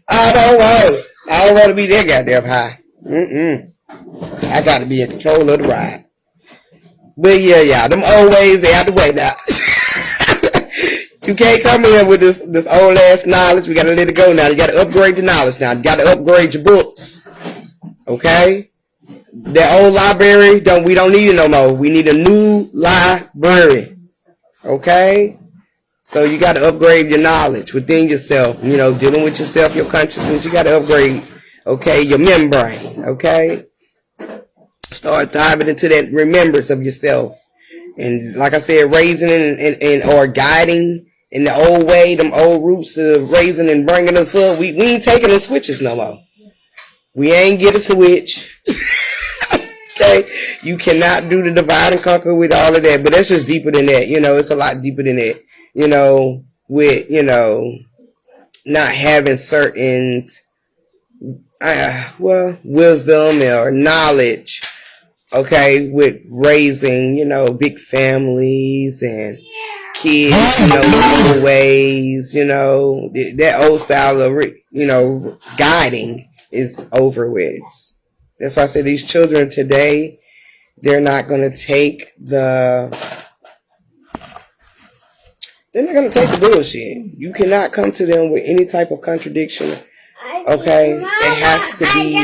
I don't want it. I don't want to be that goddamn high. I got to be in control of the ride. But yeah, them old ways, they out the way now. You can't come in with this old ass knowledge. We got to let it go now. You got to upgrade your knowledge now. You got to upgrade your books. Okay? That old library, we don't need it no more. We need a new library. Okay? So you got to upgrade your knowledge within yourself. You know, dealing with yourself, your consciousness. You got to upgrade, okay, your membrane. Okay? Start diving into that remembrance of yourself. And like I said, raising and or guiding in the old way, them old roots of raising and bringing us up. We ain't taking the switches no more. We ain't get a switch. Okay? You cannot do the divide and conquer with all of that. But that's just deeper than that. You know, it's a lot deeper than that. You know, with, you know, not having certain, wisdom or knowledge. Okay, with raising, you know, big families and kids, you know, old ways, you know, that old style of, you know, guiding is over with. That's why I say these children today, they're not going to take the bullshit. You cannot come to them with any type of contradiction. Okay, it has to be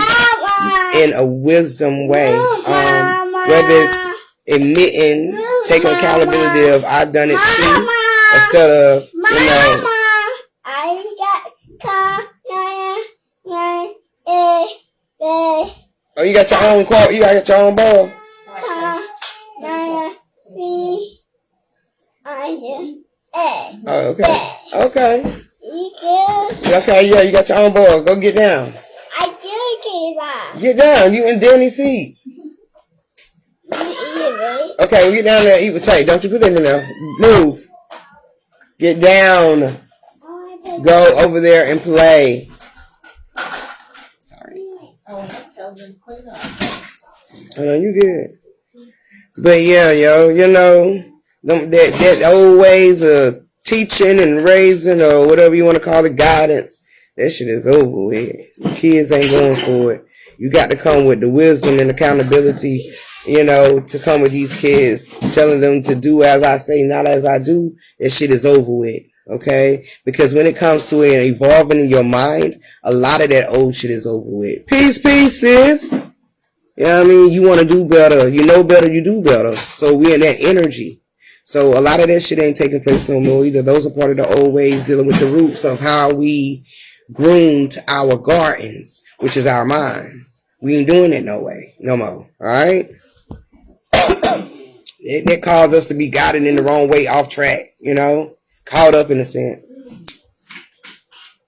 in a wisdom way. Whether it's admitting, taking accountability of I've done it too, instead of, you know. Oh, you got your own quote? You got your own ball? Oh, okay. Okay. That's how, yeah, you got your own ball. Go get down. I do get down. You in Danny's seat. Okay, get down there and eat with Tay. Don't you put it in there. Move. Get down. Go over there and play. Sorry. Oh, no, you good. But yeah, yo, you know, that old ways of teaching and raising or whatever you want to call it, guidance, that shit is over with. The kids ain't going for it. You got to come with the wisdom and accountability, you know, to come with these kids, telling them to do as I say, not as I do. That shit is over with, okay? Because when it comes to it evolving in your mind, a lot of that old shit is over with. Peace, sis. You know what I mean? You want to do better. You know better, you do better. So we're in that energy. So a lot of that shit ain't taking place no more either. Those are part of the old ways dealing with the roots of how we groomed our gardens, which is our minds. We ain't doing it no more. Alright? That caused us to be guided in the wrong way, off track, caught up in a sense.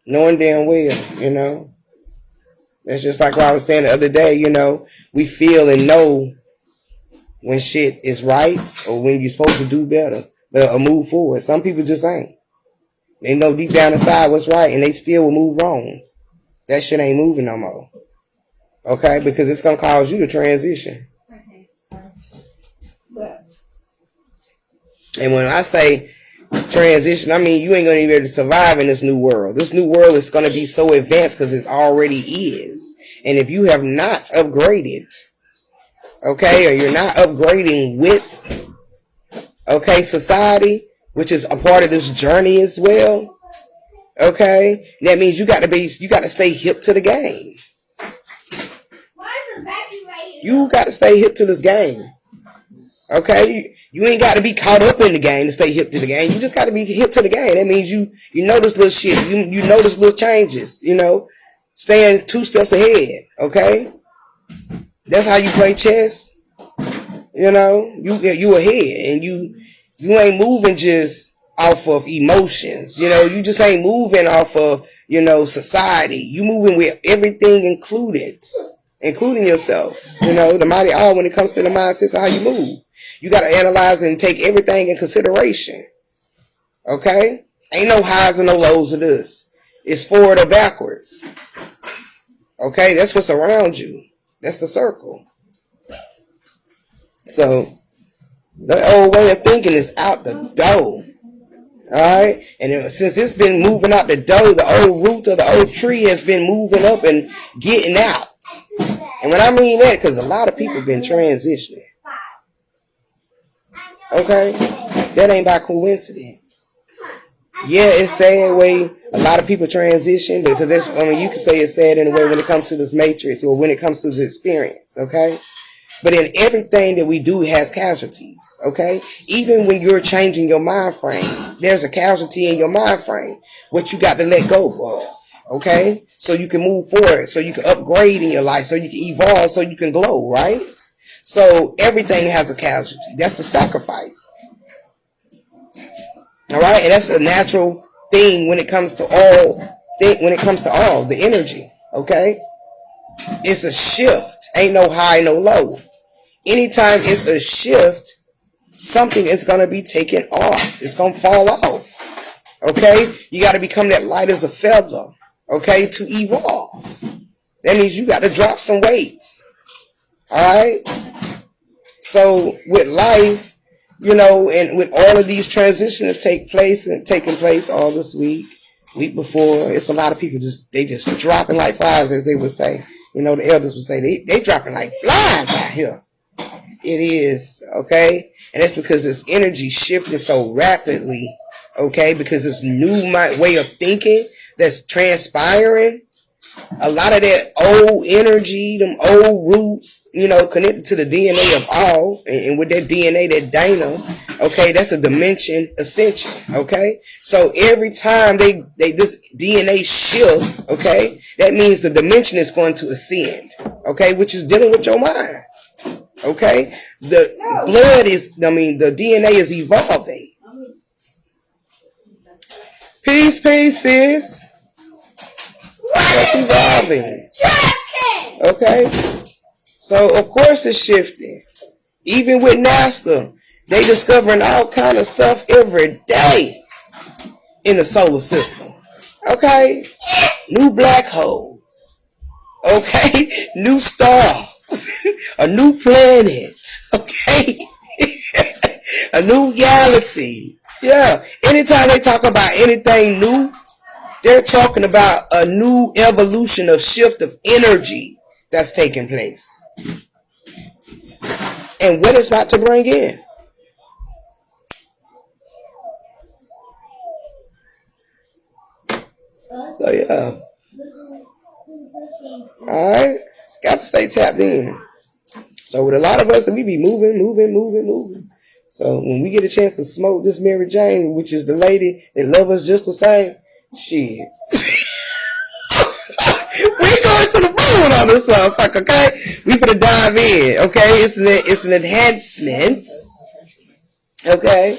Knowing damn well, That's just like what I was saying the other day, we feel and know when shit is right or when you're supposed to do better or move forward. Some people just ain't. They know deep down inside what's right and they still will move wrong. That shit ain't moving no more. Okay? Because it's going to cause you to transition. And when I say transition, I mean you ain't going to be able to survive in this new world. This new world is going to be so advanced because it already is. And if you have not upgraded, okay, or you're not upgrading with, society, which is a part of this journey as well, okay, that means you got to stay hip to the game. You got to stay hip to this game, okay? You ain't got to be caught up in the game to stay hip to the game. You just got to be hip to the game. That means you notice little shit. You notice little changes, staying 2 steps ahead, okay? That's how you play chess. You ahead and you ain't moving just off of emotions. You just ain't moving off of, society. You moving with everything included, including yourself. The mighty all when it comes to the mindset of how you move. You got to analyze and take everything in consideration. Okay? Ain't no highs and no lows of this. It's forward or backwards. Okay? That's what's around you. That's the circle. So, the old way of thinking is out the door. Alright? And since it's been moving out the door, the old root of the old tree has been moving up and getting out. And when I mean that, because a lot of people been transitioning. Okay? That ain't by coincidence. Yeah, it's sad way a lot of people transition, because you can say it's sad in a way when it comes to this matrix or when it comes to this experience, okay? But in everything that we do, it has casualties, okay? Even when you're changing your mind frame, there's a casualty in your mind frame, what you got to let go of, okay? So you can move forward, so you can upgrade in your life, so you can evolve, so you can glow, right? So everything has a casualty. That's the sacrifice. All right? And that's a natural thing when it comes to all the energy, okay? It's a shift. Ain't no high, no low. Anytime it's a shift, something is going to be taken off. It's going to fall off. Okay? You got to become that light as a feather. Okay? To evolve. That means you got to drop some weights. Alright? So, with life, and with all of these transitions taking place all this week before, it's a lot of people they just dropping like flies, as they would say. The elders would say, they dropping like flies out here. It is, okay? And that's because this energy shifting so rapidly, okay? Because this new way of thinking that's transpiring, a lot of that old energy, them old roots, connected to the DNA of all, and with that DNA, that Dana, okay, that's a dimension ascension, okay? So every time this DNA shifts, okay, that means the dimension is going to ascend, okay, which is dealing with your mind, okay? The DNA is evolving. Peace, sis. It's evolving. Okay? So, of course it's shifting. Even with NASA, they discovering all kind of stuff every day in the solar system. Okay? New black holes. Okay? New star. A new planet. Okay? A new galaxy. Yeah. Anytime they talk about anything new, they're talking about a new evolution of shift of energy that's taking place. And what it's about to bring in. So yeah. Alright. Got to stay tapped in. So with a lot of us, we be moving. So when we get a chance to smoke this MaryJane, which is the lady that love us just the same, shit. We going to the moon on this motherfucker, okay? We finna dive in, okay? It's an enhancement, okay?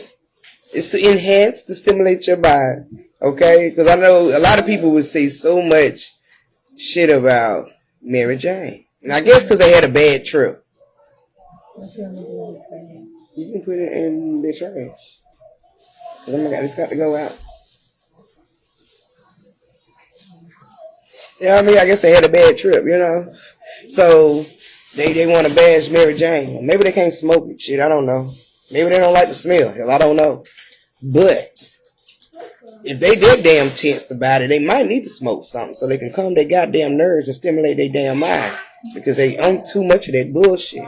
It's to enhance, to stimulate your body, okay? Because I know a lot of people would say so much shit about MaryJane. And I guess because they had a bad trip. You can put it in the trash. Oh my God, it's got to go out. Yeah, I mean, I guess they had a bad trip, you know? So, they want to bash MaryJane. Maybe they can't smoke it. Shit, I don't know. Maybe they don't like the smell. Hell, I don't know. But, if they that damn tense about it, they might need to smoke something so they can calm their goddamn nerves and stimulate their damn mind. Because they own too much of that bullshit.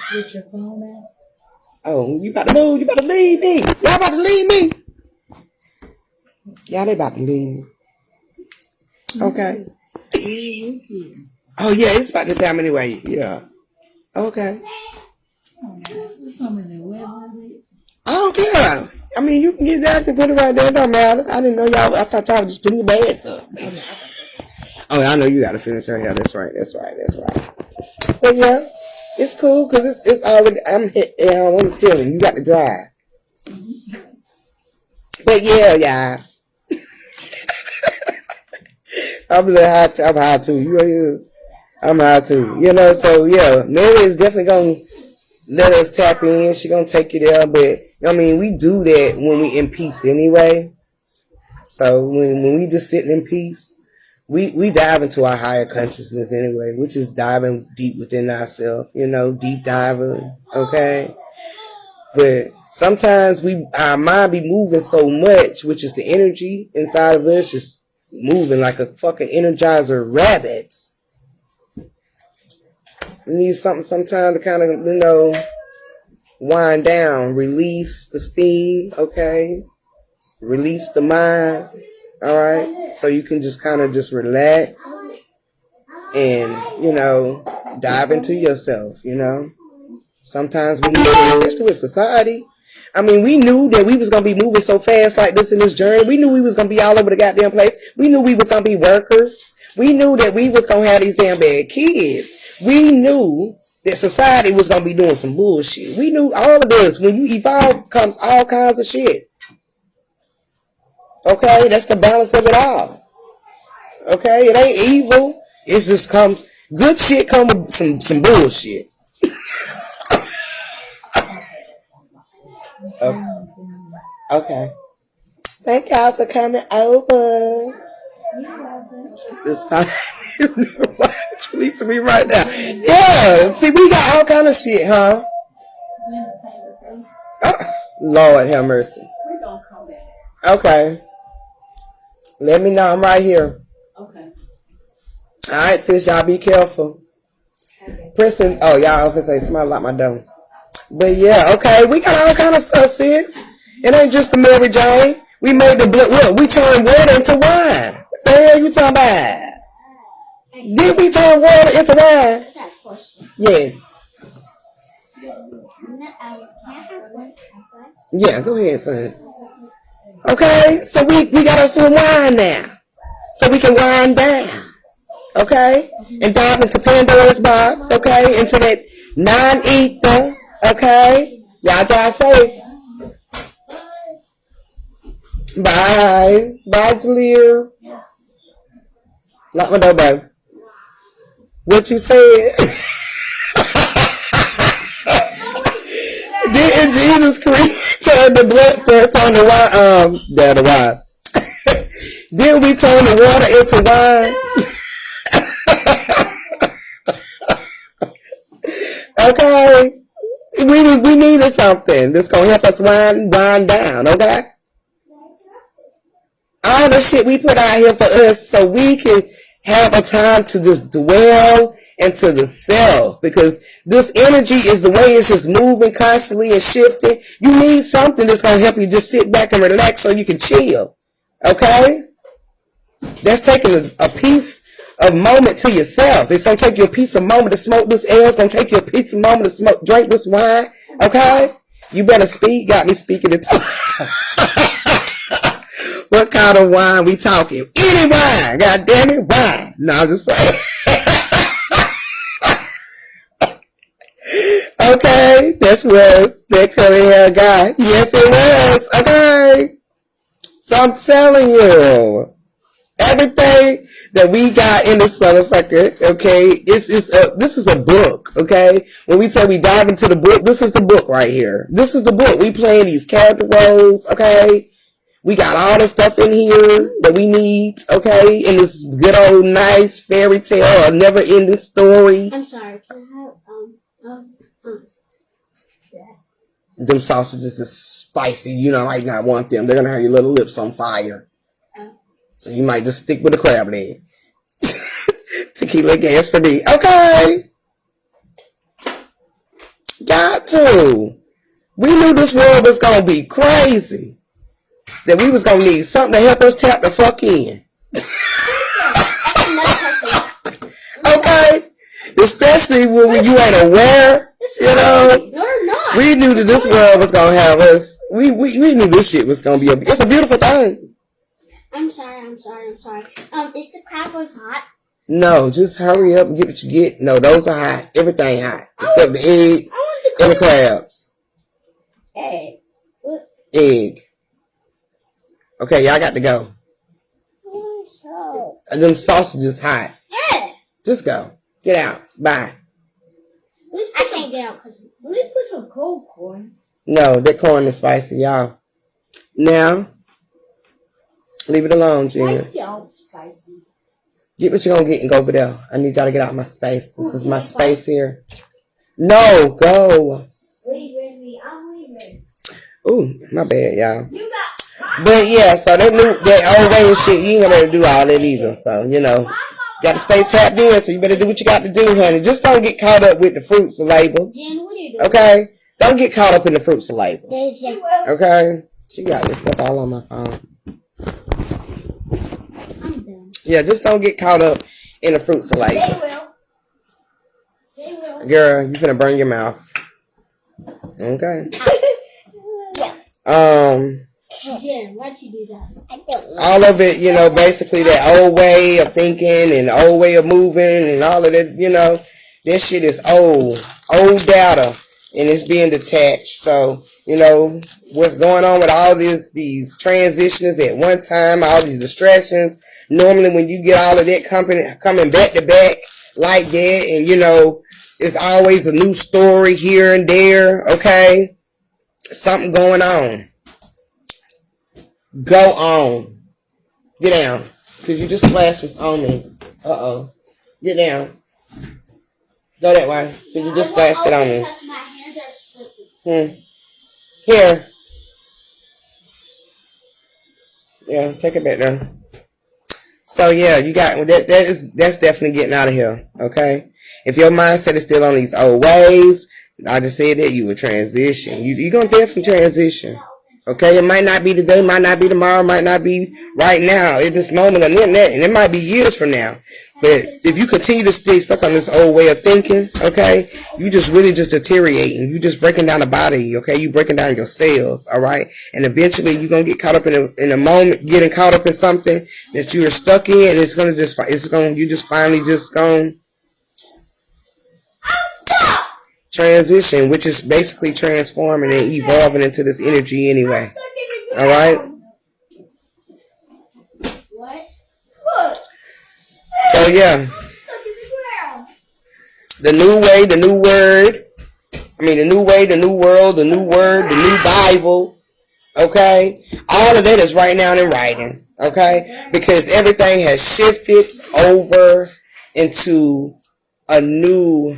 Switch your phone out? Oh, you about to move? You about to leave me? Y'all about to leave me? Y'all, they about to leave me. Okay. Oh, yeah, it's about the time anyway. Yeah. Okay. I don't care. I mean, you can get that and put it right there. It don't matter. I didn't know y'all. I thought y'all was just putting your bags up. Oh, I know you got to finish her hair. That's right. But yeah, it's cool because it's already. I'm telling you got to drive. But yeah. I'm high too. You right here? I'm high too. You know, so yeah, Mary is definitely gonna let us tap in. She gonna take you there, but I mean, we do that when we in peace anyway. So when we just sitting in peace, we dive into our higher consciousness anyway, which is diving deep within ourselves. You know, deep diving. Okay, but sometimes our mind be moving so much, which is the energy inside of us just moving like a fucking Energizer rabbit. You need something sometimes to kind of, you know, wind down, release the steam, okay? Release the mind, all right? So you can just kind of just relax and, you know, dive into yourself, you know? Sometimes we need to, especially with society. I mean, we knew that we was going to be moving so fast like this in this journey. We knew we was going to be all over the goddamn place. We knew we was going to be workers. We knew that we was going to have these damn bad kids. We knew that society was going to be doing some bullshit. We knew all of this. When you evolve comes all kinds of shit. Okay? That's the balance of it all. Okay? It ain't evil. It just comes, good shit come with some bullshit. Okay. Thank y'all for coming over. This it's releasing me right now. Yeah. See, we got all kind of shit, huh? Oh, Lord have mercy. We're gonna come back. Okay. Let me know. I'm right here. Okay. All right, sis. Y'all be careful. Okay. Princeton. Oh, y'all often say somebody lock my door. But yeah, okay, we got all kind of stuff, sis. It ain't just the MaryJane. We made the we turned water into wine. What the hell you talking about? Did we turn water into wine? I got a question. Yes. Yeah, go ahead, son. Okay, so we got us some wine now. So we can wind down. Okay? And dive into Pandora's box, okay? Into that non-ether. Okay? Y'all drive safe. Bye. Bye, Julia. Lock my door, babe. What you said? Didn't Jesus Christ turn the blood, turn the wine, the wine. Didn't we turn the water into wine? Okay? We needed something that's going to help us wind down, okay? All the shit we put out here for us so we can have a time to just dwell into the self, because this energy is the way it's just moving constantly and shifting. You need something that's going to help you just sit back and relax so you can chill, okay? That's taking a piece of moment to yourself. It's going to take you a piece of moment to smoke this air. It's going to take you a piece of moment to drink this wine. Okay? You better speak. Got me speaking it. What kind of wine we talking? Any wine. God damn it, wine. No, I'm just playing. Okay, that was that curly hair guy. Yes, it was. Okay. So I'm telling you, everything that we got in this motherfucker, okay, this is a book, okay? When we say we dive into the book, this is the book right here. This is the book. We playing these character roles, okay? We got all the stuff in here that we need, okay? In this good old nice fairy tale or never ending story. I'm sorry, can I have, Them sausages is spicy. You know, might not want them. They're going to have your little lips on fire. So you might just stick with the crab leg. Tequila gas for me. Okay. Got to. We knew this world was going to be crazy. That we was going to need something to help us tap the fuck in. Okay. Especially when you ain't aware. You know. No, they're not. We knew that this world was going to have us. We knew this shit was going to be it's a beautiful thing. I'm sorry. Is the crab was hot? No, just hurry up and get what you get. No, those are hot. Everything hot. Except the eggs and the crabs. Egg. What? Egg. Okay, y'all got to go. And them sausages hot. Yeah. Just go. Get out. Bye. I can't get out because we put some cold corn. No, that corn is spicy, y'all. Now, leave it alone, Gina. Y'all spicy. Get what you're going to get and go over there. I need y'all to get out of my space. This is my space here. No, go. Leaving me. I'm leaving. Ooh, my bad, y'all. You got... But yeah, so that old way and shit, you ain't going to do all that either. So, you know, got to stay tapped in, so you better do what you got to do, honey. Just don't get caught up with the fruits of labor. Jen, what are you doing? Okay? Don't get caught up in the fruits of labor. Okay? She got this stuff all on my phone. I'm done. Yeah, just don't get caught up in the fruits of labor. They will. Girl, you finna burn your mouth. Okay. Jen, why'd you do that? I don't know. All of it, you know, basically that old way of thinking and the old way of moving and all of that, you know, that shit is old data, and it's being detached. So, you know, what's going on with all these transitions at one time, all these distractions. Normally when you get all of that coming back to back like that, and you know, it's always a new story here and there, okay? Something going on. Go on. Get down. Because you just splashed this on me. Uh-oh. Get down. Go that way. Because you just splashed it on me. Because my hands are slipping. Here. Yeah, take it back down. So yeah, you got that's definitely getting out of here. Okay? If your mindset is still on these old ways, I just said that you would transition. You're gonna definitely transition. Okay, it might not be today, might not be tomorrow, might not be right now at this moment on the internet, and it might be years from now. But if you continue to stay stuck on this old way of thinking, okay, you just really just deteriorating. You just breaking down the body, okay? You breaking down your cells, all right? And eventually you're gonna get caught up in a moment, getting caught up in something that you're stuck in, and you just finally gonna transition, which is basically transforming and evolving into this energy anyway. All right. What? So yeah, the new way, the new word. I mean, the new way, the new world, the new word, the new Bible. Okay, all of that is right now in writing. Okay, because everything has shifted over into a new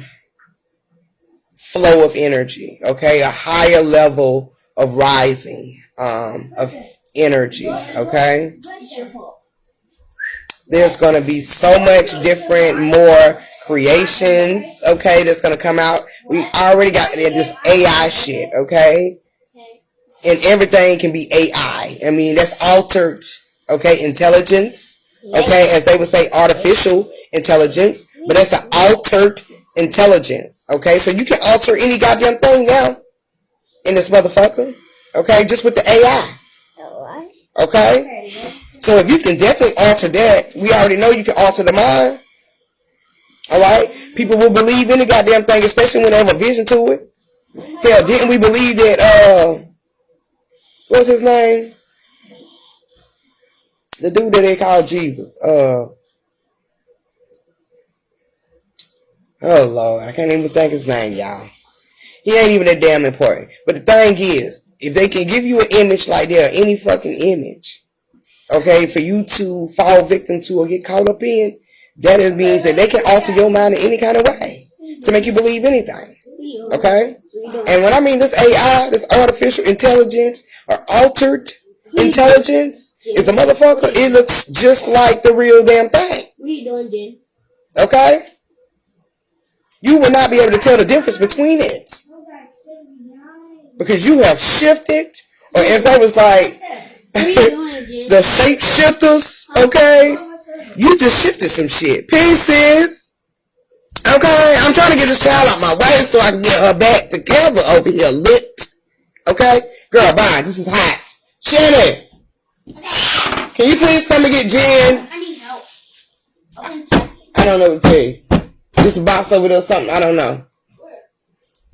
flow of energy, okay, a higher level of rising of energy, okay. There's going to be so much different, more creations, okay, that's going to come out. We already got this AI shit, okay, and everything can be AI. I mean, that's altered, okay, intelligence, Okay, as they would say, artificial intelligence, but that's an altered intelligence. Okay, so you can alter any goddamn thing now in this motherfucker. Okay, just with the AI. Okay, so if you can definitely alter that, we already know you can alter the mind. All right, people will believe any goddamn thing, especially when they have a vision to it. Hell, didn't we believe that? What's his name? The dude that they call Jesus. Oh Lord, I can't even think his name, y'all. He ain't even that damn important. But the thing is, if they can give you an image like that, any fucking image, okay, for you to fall victim to or get caught up in, that means that they can alter your mind in any kind of way to make you believe anything. Okay? And when I mean this AI, this artificial intelligence or altered intelligence is a motherfucker, it looks just like the real damn thing. What are you doing, Jen? Okay? You will not be able to tell the difference between it. Because you have shifted, or if that was like the shapeshifters, okay? You just shifted some shit. Pieces. Okay? I'm trying to get this child out my way so I can get her back together over here lit. Okay? Girl, bye. This is hot. Shannon, can you please come and get Jen? I need help. I don't know what to tell you. There's a box over there or something. I don't know.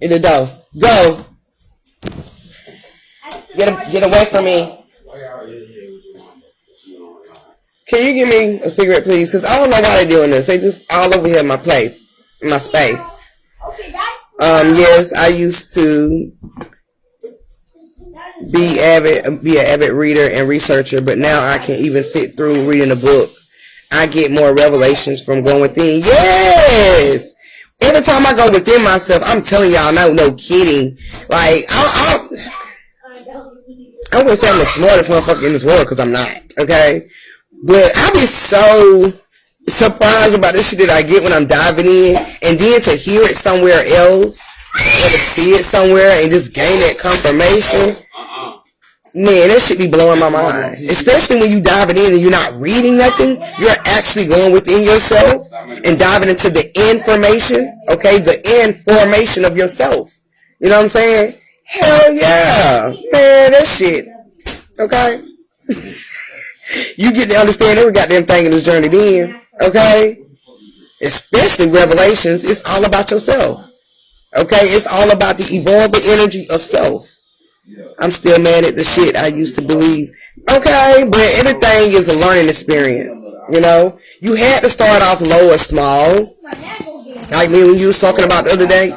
In the door. Go. Get away from me. Can you give me a cigarette, please? Because I don't know why they're doing this. They just all over here in my place, in my space. Yes, I used to be an avid reader and researcher, but now I can even sit through reading a book. I get more revelations from going within. Yes! Every time I go within myself, I'm telling y'all, no kidding. Like, I wouldn't say I'm the smartest motherfucker in this world, because I'm not, okay? But I be so surprised about this shit that I get when I'm diving in, and then to hear it somewhere else, or to see it somewhere, and just gain that confirmation. Man, that shit be blowing my mind. Especially when you diving in and you're not reading nothing. You're actually going within yourself and diving into the information. Okay? The information of yourself. You know what I'm saying? Hell yeah. Man, that shit. Okay? You get to understand every goddamn thing in this journey then. Okay? Especially Revelations. It's all about yourself. Okay? It's all about the evolving energy of self. I'm still mad at the shit I used to believe. Okay, but everything is a learning experience. You know, you had to start off low or small. Like me when you was talking about the other day.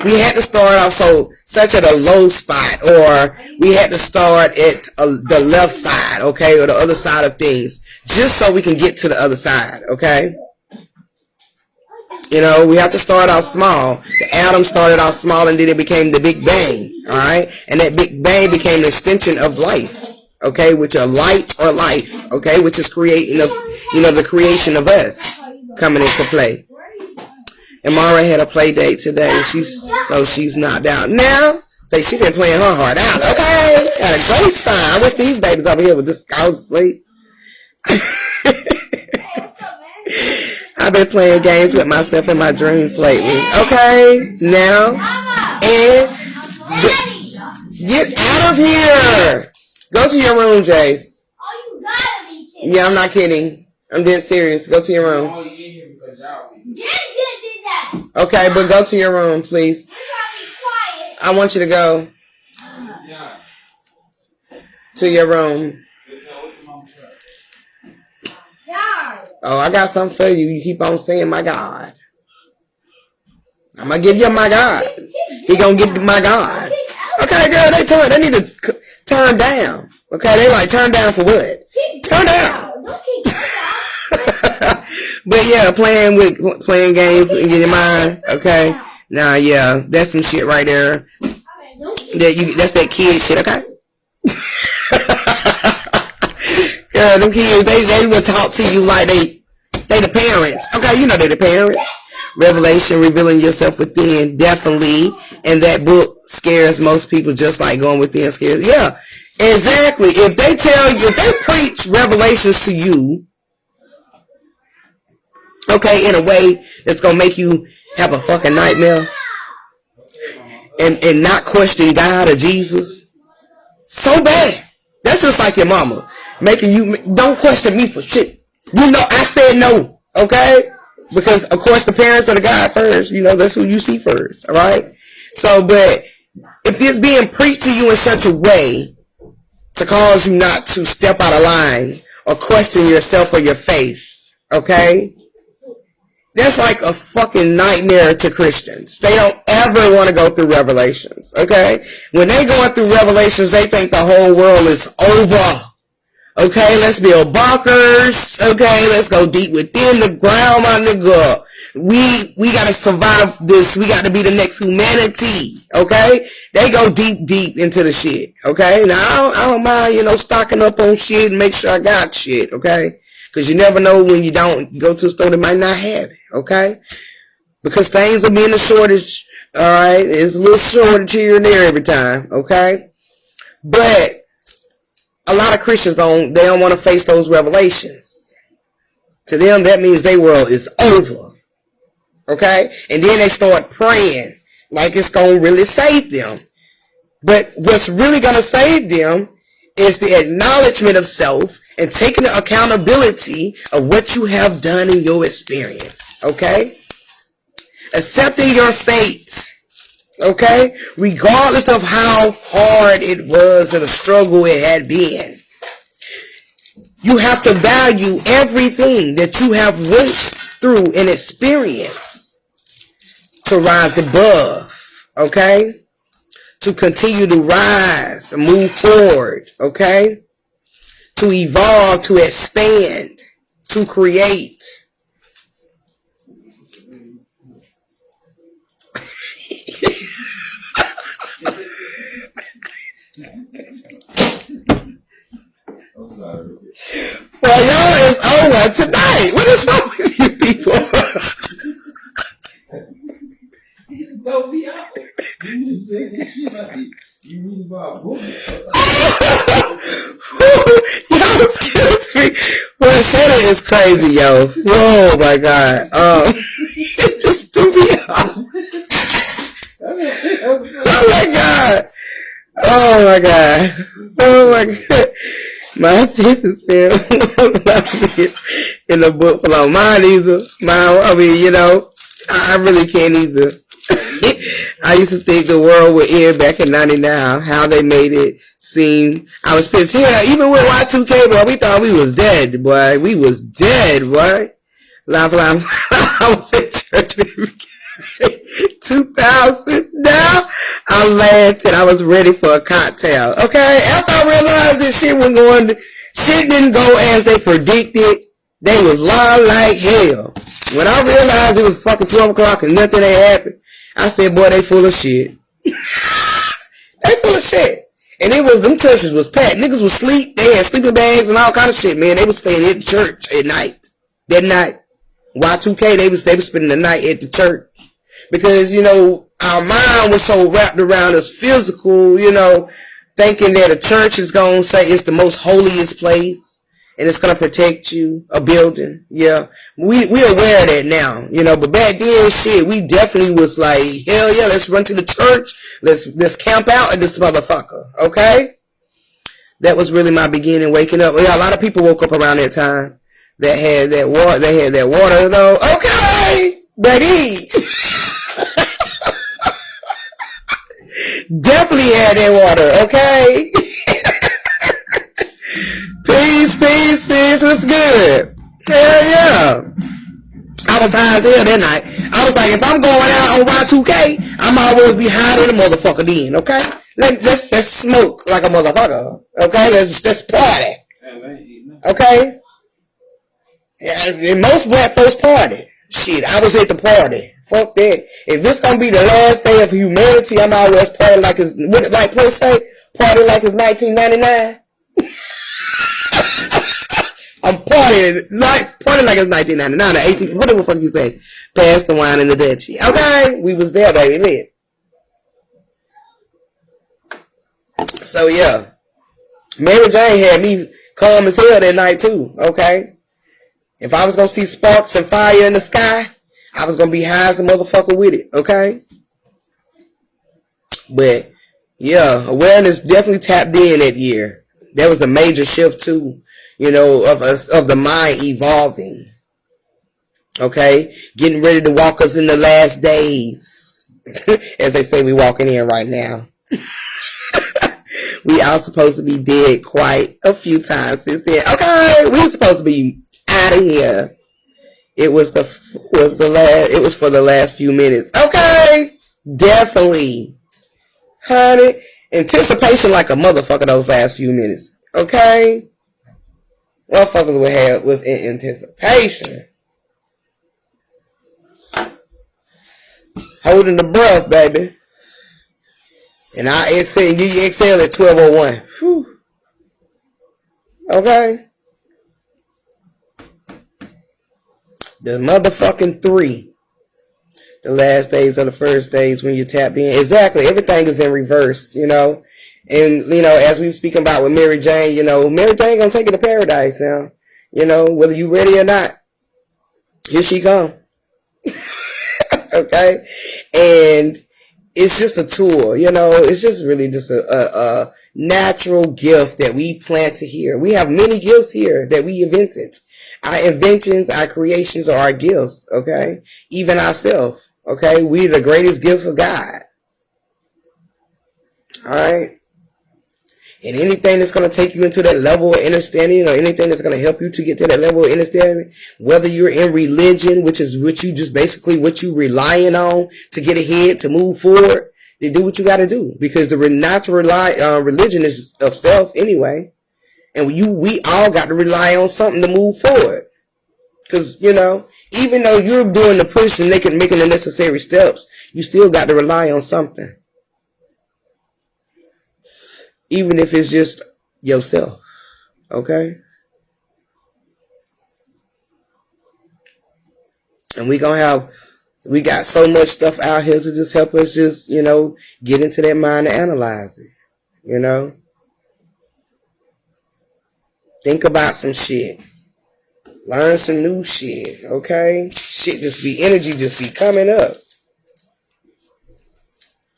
We had to start off such at a low spot, or we had to start at the left side, okay, or the other side of things, just so we can get to the other side, okay? You know, we have to start off small. The atom started off small, and then it became the Big Bang, all right? And that Big Bang became an extension of life, okay, which are light or life, okay, which is creating, the creation of us coming into play. And Mara had a play date today. She's knocked out now. Say she been playing her heart out, okay? Had a great time. I wish these babies over here would just go to sleep. I've been playing games with myself in my dreams lately. Okay? Now. And get out of here. Go to your room, Jace. Oh, you gotta be kidding. Yeah, I'm not kidding. I'm dead serious. Go to your room. Jen did that. Okay, but go to your room, please. I want you to go to your room. Oh, I got something for you. You keep on saying my God. I'm going to give you my God. He going to give you my God. Okay, girl, they need to turn down. Okay, they like, turn down for what? Turn down. But yeah, playing games in your mind. Okay. Now, yeah, that's some shit right there. That's that kid shit, okay? Girl, them kids, they will talk to you like they the parents. Okay, you know they the parents. Revelation, revealing yourself within, definitely. And that book scares most people just like going within scares. Yeah, Exactly. If they preach revelations to you, okay, in a way that's gonna make you have a fucking nightmare and not question God or Jesus, so bad. That's just like your mama making you don't question me for shit. You know, I said no, okay? Because of course the parents are the God first. You know, that's who you see first. All right. So, but if it's being preached to you in such a way to cause you not to step out of line or question yourself or your faith, okay? That's like a fucking nightmare to Christians. They don't ever want to go through revelations, okay? When they going through revelations, they think the whole world is over. Okay, let's build bunkers. Okay, let's go deep within the ground, my nigga. We gotta survive this. We gotta be the next humanity. Okay, they go deep into the shit. Okay, now I don't mind, you know, stocking up on shit and make sure I got shit. Okay, because you never know when you don't go to a store that might not have it. Okay, because things will be in a shortage. All right, it's a little shortage here and there every time. Okay, but a lot of Christians they don't want to face those revelations. To them, that means their world is over. Okay? And then they start praying like it's going to really save them. But what's really going to save them is the acknowledgement of self and taking the accountability of what you have done in your experience. Okay? Accepting your fate. Okay? Regardless of how hard it was and the struggle it had been. You have to value everything that you have went through and experienced to rise above. Okay? To continue to rise and move forward. Okay? To evolve, to expand, to create. Well, y'all is over tonight. What is wrong with you people? Don't be out. You just say this shit like you read about books. Y'all excuse me. Well, Shannon is crazy, yo. Oh my god. Just threw me off. Oh my god. Oh my god. Oh my god. My thesis failed in the book for long. Mine either. I mean, you know, I really can't either. I used to think the world would end back in 99. How they made it seem. I was pissed. Yeah, even with Y2K, bro, we thought we was dead, boy. We was dead, boy. I was in church with 2000 now. I laughed and I was ready for a cocktail. Okay, after I realized this shit didn't go as they predicted. They was lying like hell. When I realized it was fucking 12 o'clock and nothing ain't happened, I said, boy, they full of shit. They full of shit. And them churches was packed. Niggas was asleep. They had sleeping bags and all kind of shit, man. They was staying at church at night. That night. Y2K, they was spending the night at the church. Because, you know, our mind was so wrapped around us physical, you know, thinking that a church is going to say it's the most holiest place and it's going to protect you, a building. Yeah. We aware of that now, you know, but back then, shit, we definitely was like, hell yeah, let's run to the church. Let's camp out at this motherfucker. Okay. That was really my beginning, waking up. Yeah, a lot of people woke up around that time that had that water. They had that water though. Okay. Baby. Definitely had that water, okay? Peace, sis, what's good? Hell yeah. I was high as hell that night. I was like, if I'm going out on Y2K, I might always be high than a motherfucker then, okay? Let's smoke like a motherfucker, okay? Let's party, okay? Yeah, and most black folks party. Shit, I was at the party. Fuck that. If this gonna be the last day of humanity, I'm always party like it's, like Prince say, party like it's 1999. I'm partying like it's 1999 or 18. Whatever the fuck you say. Pass the wine and the dead shit. Okay, we was there, baby, lit. So yeah, MaryJane had me calm as hell that night too, okay? If I was going to see sparks and fire in the sky, I was going to be high as a motherfucker with it, okay? But, yeah, awareness definitely tapped in that year. There was a major shift too, you know, of the mind evolving. Okay? Getting ready to walk us in the last days. As they say, we walking in right now. We are supposed to be dead quite a few times since then. Okay, we're supposed to be out of here. It was for the last few minutes. Okay, definitely, honey. Anticipation like a motherfucker those last few minutes. Okay, motherfuckers was in anticipation, holding the breath, baby. And I exhale. You exhale at 12:01. Whew. Okay. The motherfucking 3. The last days are the first days when you tap in. Exactly. Everything is in reverse, you know. And, you know, as we speaking about with MaryJane, you know, MaryJane gonna take you to paradise now. You know, whether you ready or not. Here she come. Okay? And it's just a tool, you know. It's just really just a natural gift that we planted here. We have many gifts here that we invented. Our inventions, our creations are our gifts, okay? Even ourselves, okay? We're the greatest gifts of God. Alright? And anything that's going to take you into that level of understanding, or anything that's going to help you to get to that level of understanding, whether you're in religion, which is what you just basically what you relying on to get ahead, to move forward, then do what you got to do. Because the natural religion is of self anyway. And we all got to rely on something to move forward. Because, you know, even though you're doing the push and making the necessary steps, you still got to rely on something. Even if it's just yourself. Okay? And we got so much stuff out here to just help us just, you know, get into that mind and analyze it. You know? Think about some shit. Learn some new shit. Okay? Energy just be coming up.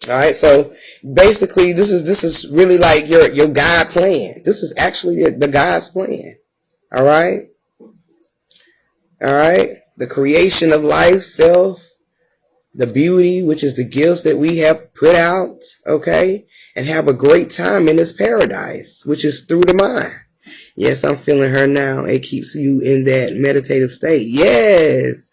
Alright, so basically this is really like your God plan. This is actually the God's plan. Alright? Alright? The creation of life, self, the beauty, which is the gifts that we have put out, okay? And have a great time in this paradise, which is through the mind. Yes, I'm feeling her now. It keeps you in that meditative state. Yes,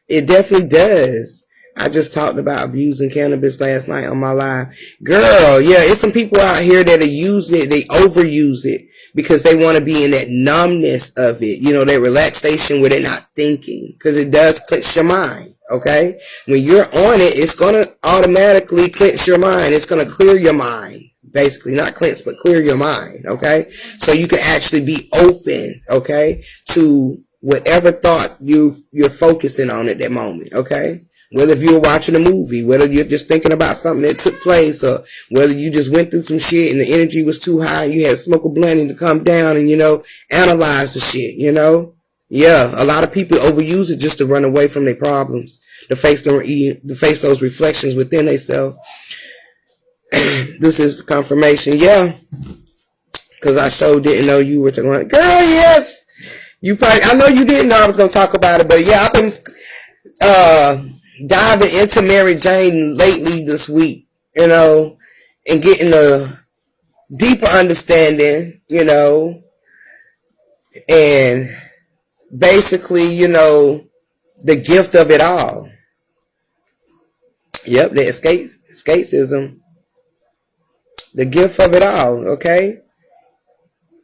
it definitely does. I just talked about abusing cannabis last night on my live. Girl, yeah, it's some people out here that use it, they overuse it because they want to be in that numbness of it. You know, that relaxation where they're not thinking, because it does clench your mind, okay? When you're on it, it's going to automatically clench your mind. It's going to clear your mind. Basically, not cleanse, but clear your mind, okay? So you can actually be open, okay, to whatever thought you're focusing on at that moment, okay? Whether if you're watching a movie, whether you're just thinking about something that took place, or whether you just went through some shit and the energy was too high and you had to smoke a blunt and to come down and, you know, analyze the shit, you know? Yeah, a lot of people overuse it just to run away from their problems, to face those reflections within themselves. This is confirmation, yeah. Because I sure didn't know you were talking about it. Girl, yes. I know you didn't know I was going to talk about it, but yeah, I've been diving into MaryJane lately this week, you know, and getting a deeper understanding, you know, and basically, you know, the gift of it all. Yep, the escapism. The gift of it all, okay?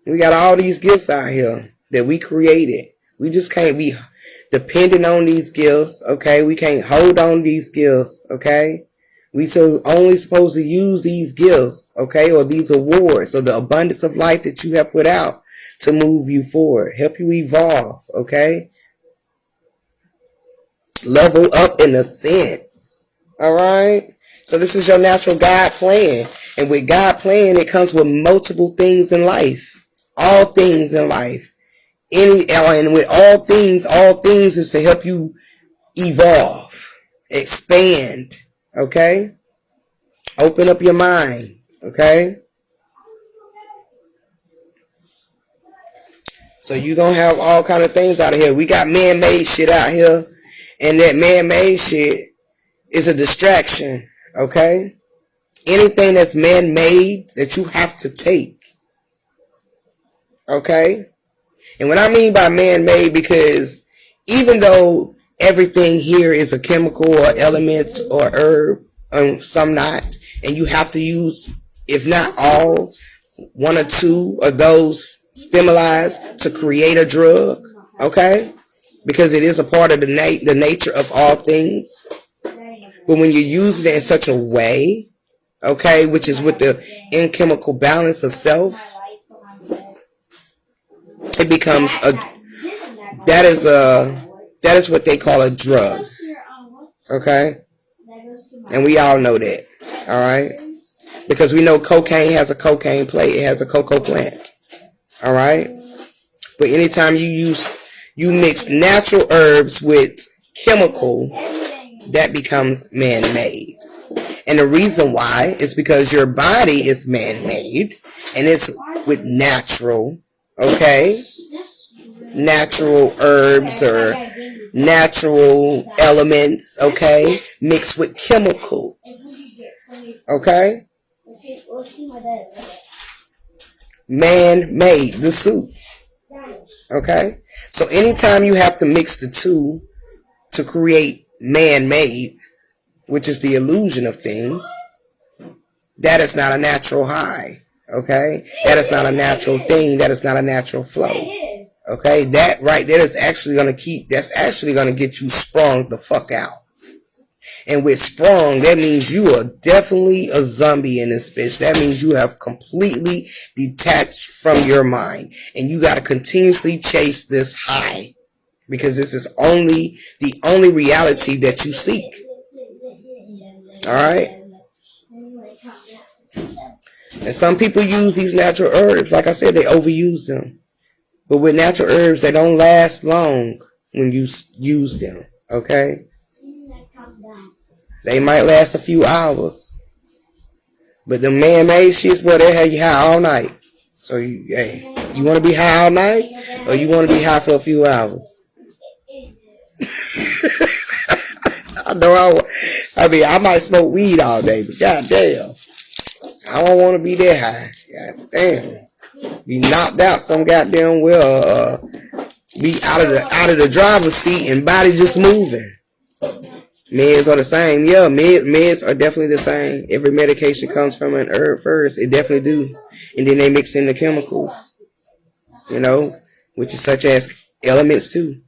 We got all these gifts out here that we created. We just can't be dependent on these gifts, okay? We can't hold on these gifts, okay? We only supposed to use these gifts, okay? Or these awards, or the abundance of life that you have put out to move you forward, help you evolve, okay? Level up in a sense, all right? So this is your natural God plan. And with God plan, it comes with multiple things in life. All things in life. And with all things is to help you evolve, expand, okay? Open up your mind, okay? So you're going to have all kind of things out of here. We got man-made shit out here, and that man-made shit is a distraction, okay? Anything that's man-made that you have to take, okay? And what I mean by man-made, because even though everything here is a chemical or element or herb, some not, and you have to use, if not all, one or two of those stimuli to create a drug, okay? Because it is a part of the nature of all things. But when you use it in such a way, okay, which is with the in-chemical balance of self, it becomes that is what they call a drug, okay? And we all know that, all right? Because we know cocaine has a cocaine plate, it has a cocoa plant, all right? But anytime you mix natural herbs with chemical, that becomes man-made. And the reason why is because your body is man-made, and it's with natural, okay, natural herbs or natural elements, okay, mixed with chemicals, okay, man-made, the suit, okay. So anytime you have to mix the two to create man-made, which is the illusion of things, that is not a natural high, okay? That is not a natural thing. That is not a natural flow, okay? That right there is actually going to get you sprung the fuck out. And with sprung, that means you are definitely a zombie in this bitch. That means you have completely detached from your mind. And you got to continuously chase this high. Because this is the only reality that you seek. Alright? And some people use these natural herbs. Like I said, they overuse them. But with natural herbs, they don't last long when you use them. Okay? They might last a few hours. But the man-made shits, boy, they have you high all night. So, you want to be high all night? Or you want to be high for a few hours? I might smoke weed all day, but goddamn, I don't want to be that high. God damn, be knocked out some goddamn well, be out of the driver's seat and body just moving. Meds are the same, yeah. Meds are definitely the same. Every medication comes from an herb first, it definitely do, and then they mix in the chemicals, which is such as elements too.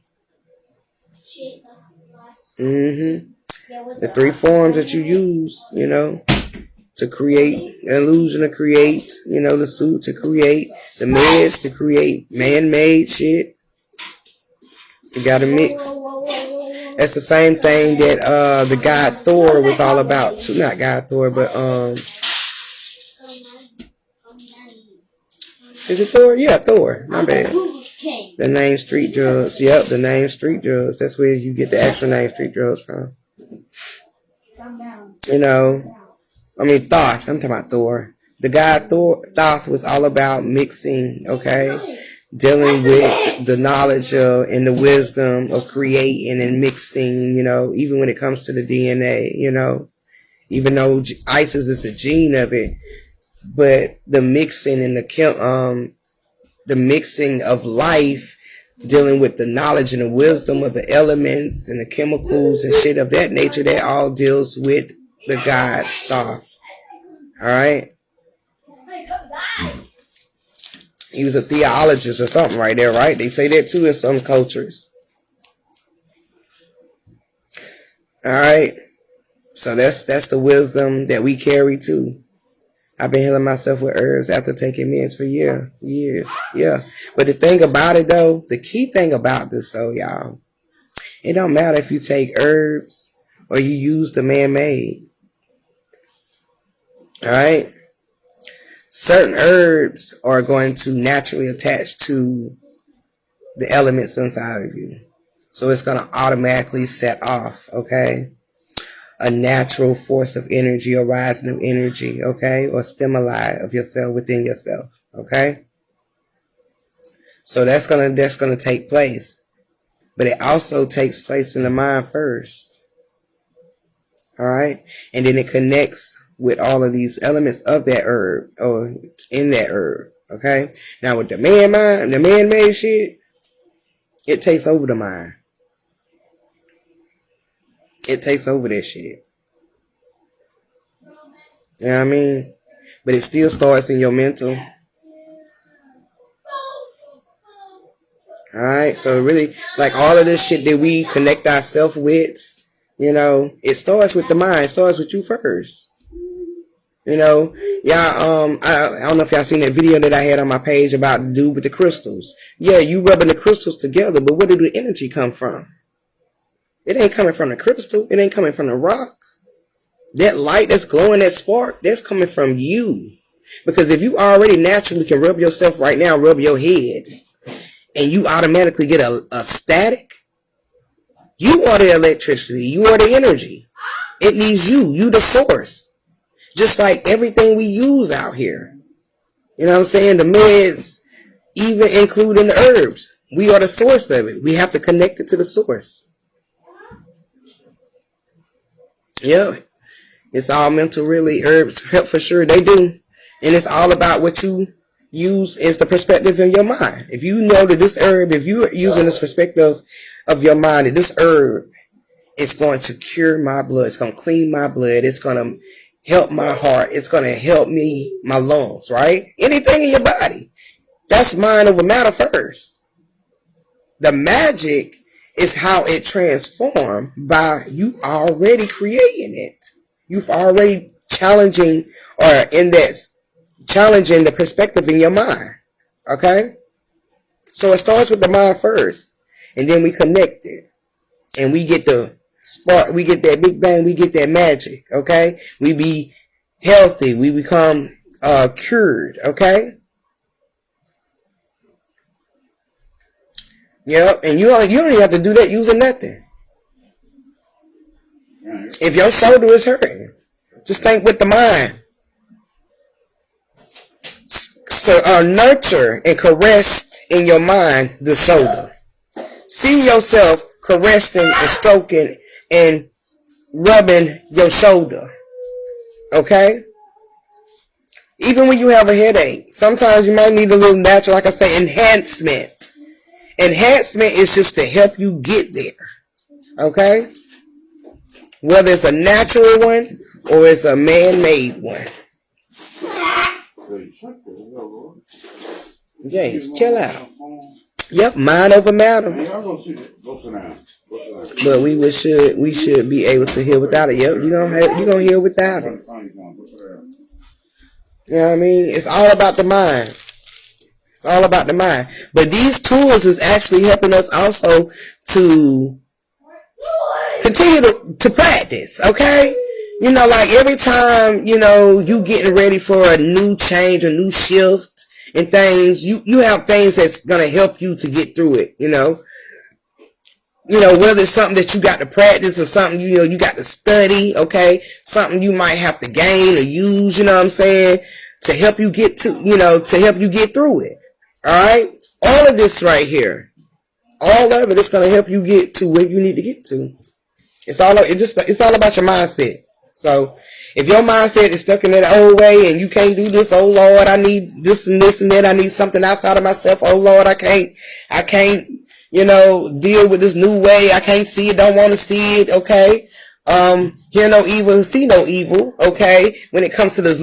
The three forms that you use, to create an illusion, to create, the suit, to create the meds, to create man-made shit. You gotta mix. That's the same thing that the god Thor was all about too. Not god Thor, but is it Thor? Yeah, Thor. My bad. The name street drugs. Yep, the name street drugs. That's where you get the actual name street drugs from. Thoth. I'm talking about Thor. The god Thoth was all about mixing, okay? Dealing with the knowledge of and the wisdom of creating and mixing, even when it comes to the DNA, even though Isis is the gene of it, but the mixing and the mixing of life, dealing with the knowledge and the wisdom of the elements and the chemicals and shit of that nature, that all deals with the god Thoth. Alright? He was a theologist or something right there, right? They say that too in some cultures. Alright? So that's the wisdom that we carry too. I've been healing myself with herbs after taking meds for years. Yeah. But the thing about it though, the key thing about this though, y'all, it don't matter if you take herbs or you use the man-made. Alright? certain herbs are going to naturally attach to the elements inside of you. So it's going to automatically set off, okay, a natural force of energy or rising of energy, okay, or stimuli of yourself within yourself, okay. So that's gonna take place, but it also takes place in the mind first, all right, and then it connects with all of these elements of that herb or in that herb, okay. Now with the man-made shit, it takes over the mind. It takes over that shit. You know what I mean? But it still starts in your mental. Alright, so really, like all of this shit that we connect ourselves with, you know, it starts with the mind. It starts with you first. You know, y'all, I don't know if y'all seen that video that I had on my page about the dude with the crystals. Yeah, you rubbing the crystals together, but where did the energy come from? It ain't coming from the crystal. It ain't coming from the rock. That light that's glowing, that spark, that's coming from you. Because if you already naturally can rub yourself right now, rub your head, and you automatically get a static, you are the electricity. You are the energy. It needs you. You the source. Just like everything we use out here. You know what I'm saying? The meds, even including the herbs. We are the source of it. We have to connect it to the source. Yeah, it's all mental, really. Herbs help for sure. They do. And it's all about what you use is the perspective in your mind. If you know that this herb, if you're using this perspective of your mind, that this herb is going to cure my blood, it's going to clean my blood, it's going to help my heart, it's going to help me, my lungs, right? Anything in your body. That's mind over matter first. The magic is how it transformed by you already creating it. You've already challenging the perspective in your mind. Okay? So it starts with the mind first. And then we connect it. And we get the spark, we get that big bang, we get that magic. Okay? We be healthy. We become cured. Okay? Yep, and you don't even have to do that using nothing. If your shoulder is hurting, just think with the mind. So nurture and caress in your mind the shoulder. See yourself caressing and stroking and rubbing your shoulder. Okay? Even when you have a headache, sometimes you might need a little natural, like I say, enhancement. Enhancement is just to help you get there. Okay? Whether it's a natural one or it's a man-made one. James, chill out. Yep, mind over matter. But we should be able to heal without it. Yep, you're gonna heal without it. You know what I mean? It's all about the mind. It's all about the mind. But these tools is actually helping us also to continue to practice, okay? You know, like every time, you know, you getting ready for a new change, a new shift and things, you have things that's going to help you to get through it, you know? You know, whether it's something that you got to practice or something, you know, you got to study, okay? Something you might have to gain or use, you know what I'm saying? To help you get to, you know, to help you get through it. All right? All of this right here, all of it is going to help you get to where you need to get to. It's all about your mindset. So if your mindset is stuck in that old way and you can't do this, oh Lord, I need this and this and that, I need something outside of myself, oh Lord, I can't, you know, deal with this new way, I can't see it, don't want to see it, okay? Hear no evil, see no evil, okay? When it comes to this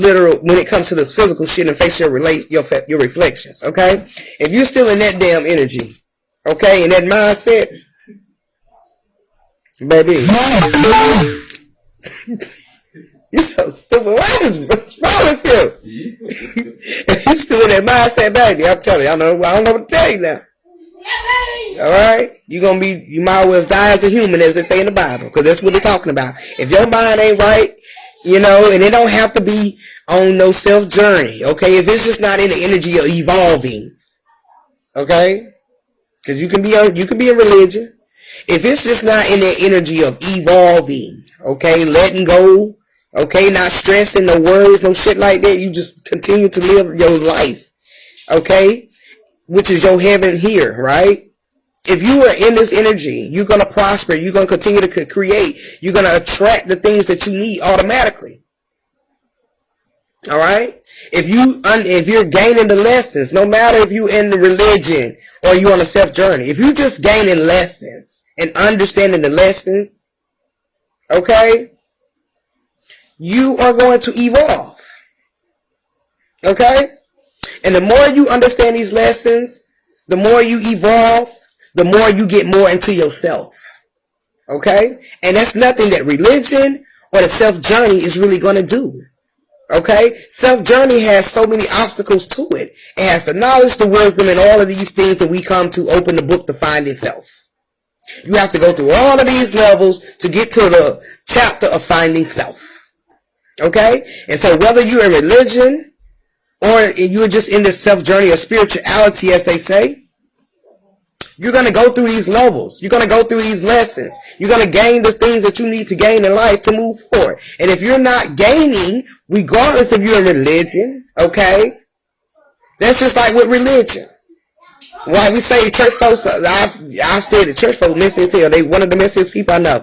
physical shit and face your reflections, okay? If you're still in that damn energy, okay, in that mindset, baby, you're so stupid. What's wrong with you? If you're still in that mindset, baby, I'm telling you, I don't know what to tell you now. Alright? You might as well die as a human, as they say in the Bible, because that's what they're talking about. If your mind ain't right, You know, and it don't have to be on no self journey. Okay, if it's just not in the energy of evolving. Okay, because you can be in religion. If it's just not in the energy of evolving, okay, letting go, okay, not stressing, no worries, no shit like that. You just continue to live your life, okay, which is your heaven here, right? If you are in this energy, you're going to prosper. You're going to continue to create. You're going to attract the things that you need automatically. All right? If you're gaining the lessons, no matter if you're in the religion or you're on a self journey, if you're just gaining lessons and understanding the lessons, okay, you are going to evolve. Okay? And the more you understand these lessons, the more you evolve, the more you get more into yourself. Okay? And that's nothing that religion or the self journey is really going to do. Okay? Self journey has so many obstacles to it. It has the knowledge, the wisdom, and all of these things that we come to open the book to finding self. You have to go through all of these levels to get to the chapter of finding self. Okay? And so whether you're in religion or you're just in this self journey of spirituality, as they say, you're going to go through these levels. You're going to go through these lessons. You're going to gain the things that you need to gain in life to move forward. And if you're not gaining, regardless if you're in religion, okay, that's just like with religion. Why we say church folks, I've said that church folks messy as hell. They one of the messiest people I know.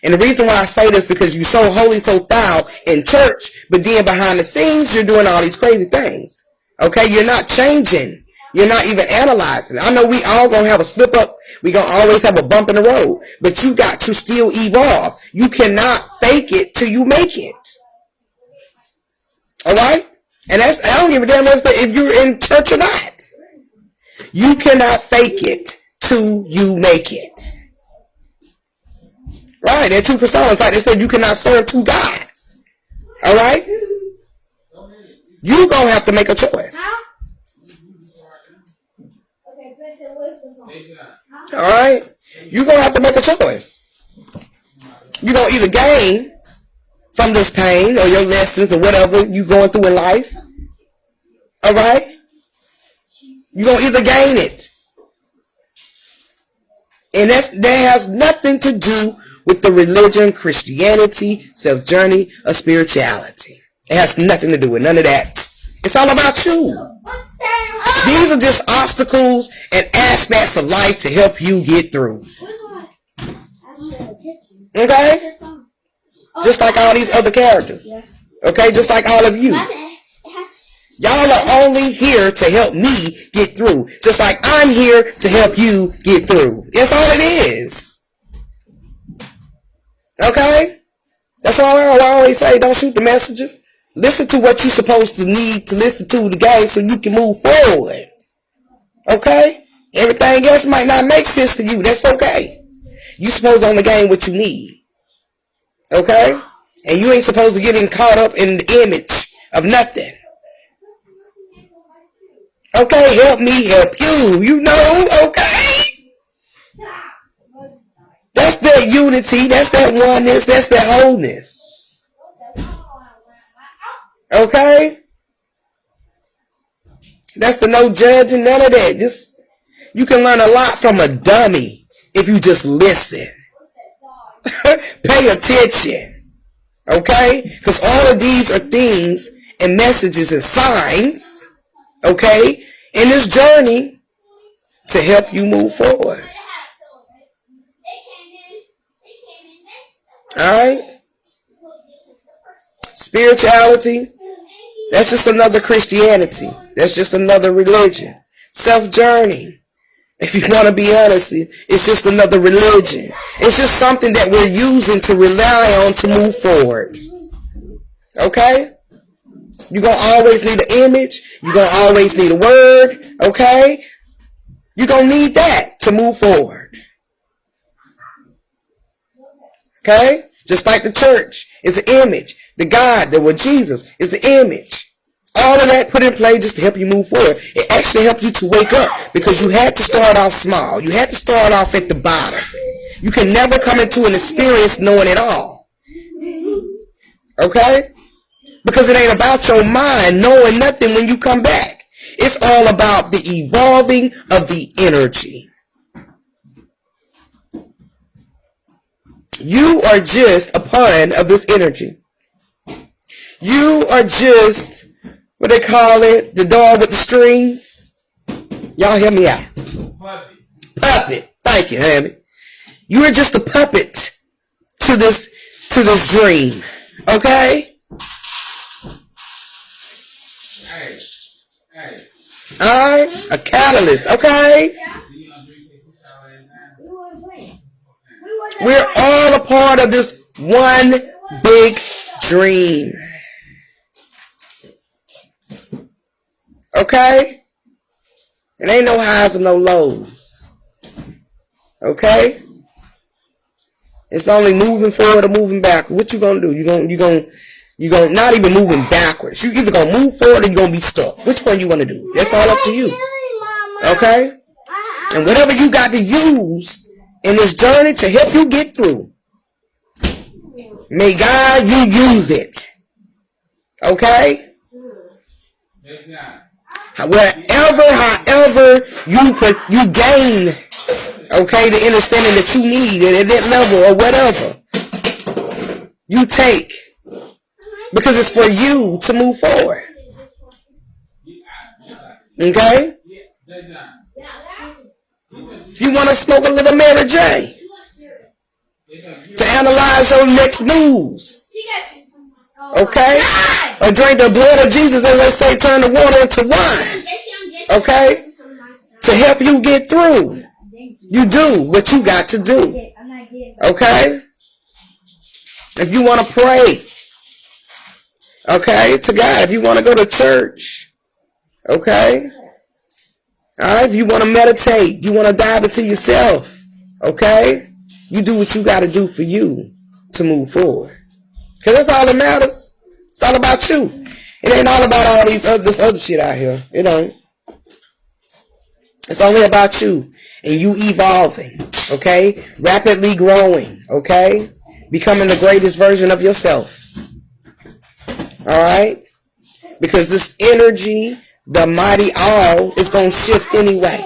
And the reason why I say this is because you're so holy, so thou in church, but then behind the scenes, you're doing all these crazy things. Okay, you're not changing. You're not even analyzing. I know we all gonna have a slip up. We gonna always have a bump in the road. But you got to still evolve. You cannot fake it till you make it. Alright? And that's, I don't give a damn if you're in church or not. You cannot fake it till you make it. Right? They're two personas. Like they said, you cannot serve two gods. Alright? You gonna have to make a choice. Alright? You're going to have to make a choice. You're going to either gain from this pain or your lessons or whatever you're going through in life. Alright? You're going to either gain it. And that has nothing to do with the religion, Christianity, self-journey, or spirituality. It has nothing to do with none of that. It's all about you. These are just obstacles and aspects of life to help you get through. Okay? Just like all these other characters. Okay? Just like all of you. Y'all are only here to help me get through. Just like I'm here to help you get through. That's all it is. Okay? That's all I always say. Don't shoot the messenger. Listen to what you're supposed to need to listen to the game so you can move forward. Okay? Everything else might not make sense to you. That's okay. You're supposed to only gain what you need. Okay? And you ain't supposed to get caught up in the image of nothing. Okay? Help me help you. You know? Okay? That's that unity. That's that oneness. That's that wholeness. Okay? That's the no judging, none of that. Just, you can learn a lot from a dummy if you just listen. Pay attention. Okay? Because all of these are things and messages and signs, okay, in this journey to help you move forward. Alright? Spirituality, that's just another Christianity. That's just another religion. Self-journey, if you want to be honest, it's just another religion. It's just something that we're using to rely on to move forward. Okay? You're going to always need an image. You're going to always need a word. Okay? You're going to need that to move forward. Okay? Just like the church is an image. The God that was Jesus is an image. All of that put in play just to help you move forward. It actually helped you to wake up because you had to start off small. You had to start off at the bottom. You can never come into an experience knowing it all. Okay? Because it ain't about your mind knowing nothing when you come back. It's all about the evolving of the energy. You are just a pawn of this energy. You are just, what they call it, the dog with the strings. Y'all hear me out. Puppet. Thank you, Hammy. You are just a puppet to this dream. Okay? Alright? A catalyst, okay? We're all a part of this one big dream. Okay? It ain't no highs and no lows. Okay? It's only moving forward or moving backwards. What you gonna do? You gonna not even moving backwards. You either gonna move forward or you gonna be stuck. Which one you wanna do? That's all up to you. Okay? And whatever you got to use in this journey to help you get through, may God you use it. Okay? However you gain, okay, the understanding that you need at that level or whatever, you take, because it's for you to move forward. Okay? If you want to smoke a little MaryJane to analyze your next moves, okay? Or drink the blood of Jesus and let's say turn the water into wine, okay? To help you get through, you do what you got to do, okay? If you want to pray, okay, to God, if you want to go to church, okay? Alright, if you want to meditate, you want to dive into yourself, okay? You do what you got to do for you to move forward. Because that's all that matters. It's all about you. It ain't all about all this other shit out here. It ain't. It's only about you and you evolving, okay? Rapidly growing, okay? Becoming the greatest version of yourself. Alright? Because this energy, the mighty all, is going to shift anyway.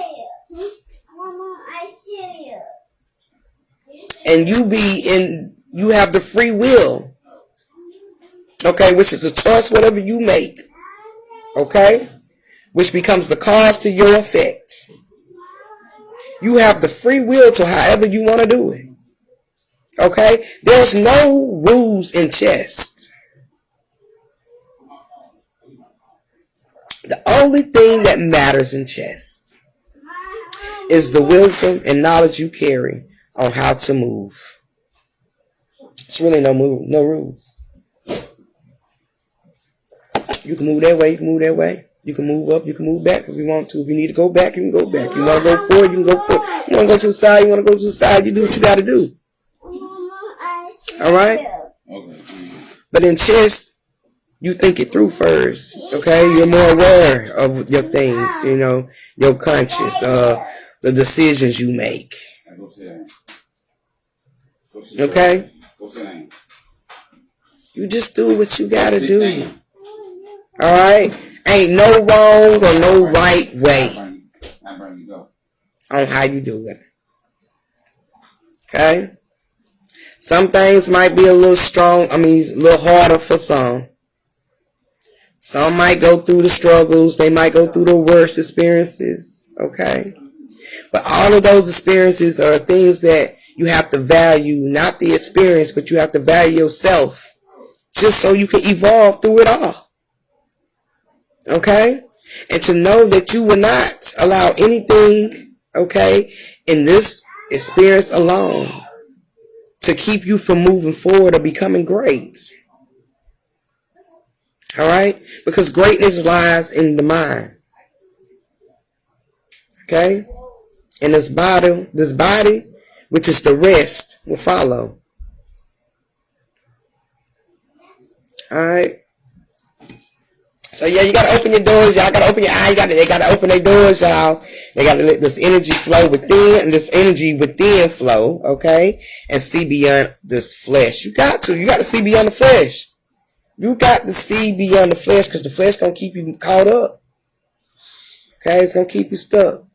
And you have the free will, okay, which is a choice whatever you make, okay, which becomes the cause to your effect. You have the free will to however you want to do it, okay. There's no rules in chess. The only thing that matters in chess is the wisdom and knowledge you carry on how to move. It's really no rules. You can move that way, you can move that way. You can move up, you can move back if you want to. If you need to go back, you can go back. You want to go forward, you can go forward. You want to go to the side, you want to go to the side. You do what you got to do. Alright? But in chess, you think it through first, okay? You're more aware of your things, you know, your conscience, the decisions you make. Okay? You just do what you gotta do. Alright? Ain't no wrong or no right way on how you do it. Okay? Some things might be a little a little harder for some. Some might go through the struggles. They might go through the worst experiences. Okay? But all of those experiences are things that you have to value, not the experience, but you have to value yourself just so you can evolve through it all. Okay? And to know that you will not allow anything, okay, in this experience alone to keep you from moving forward or becoming great. Alright? Because greatness lies in the mind. Okay? And this body, which is the rest, will follow. Alright? So yeah, you gotta open your doors, y'all gotta open your eyes, they gotta open their doors, y'all. They gotta let this energy flow within, and this energy within flow, okay? And see beyond this flesh. You gotta see beyond the flesh. You got to see beyond the flesh, because the flesh gonna keep you caught up. Okay, it's gonna keep you stuck.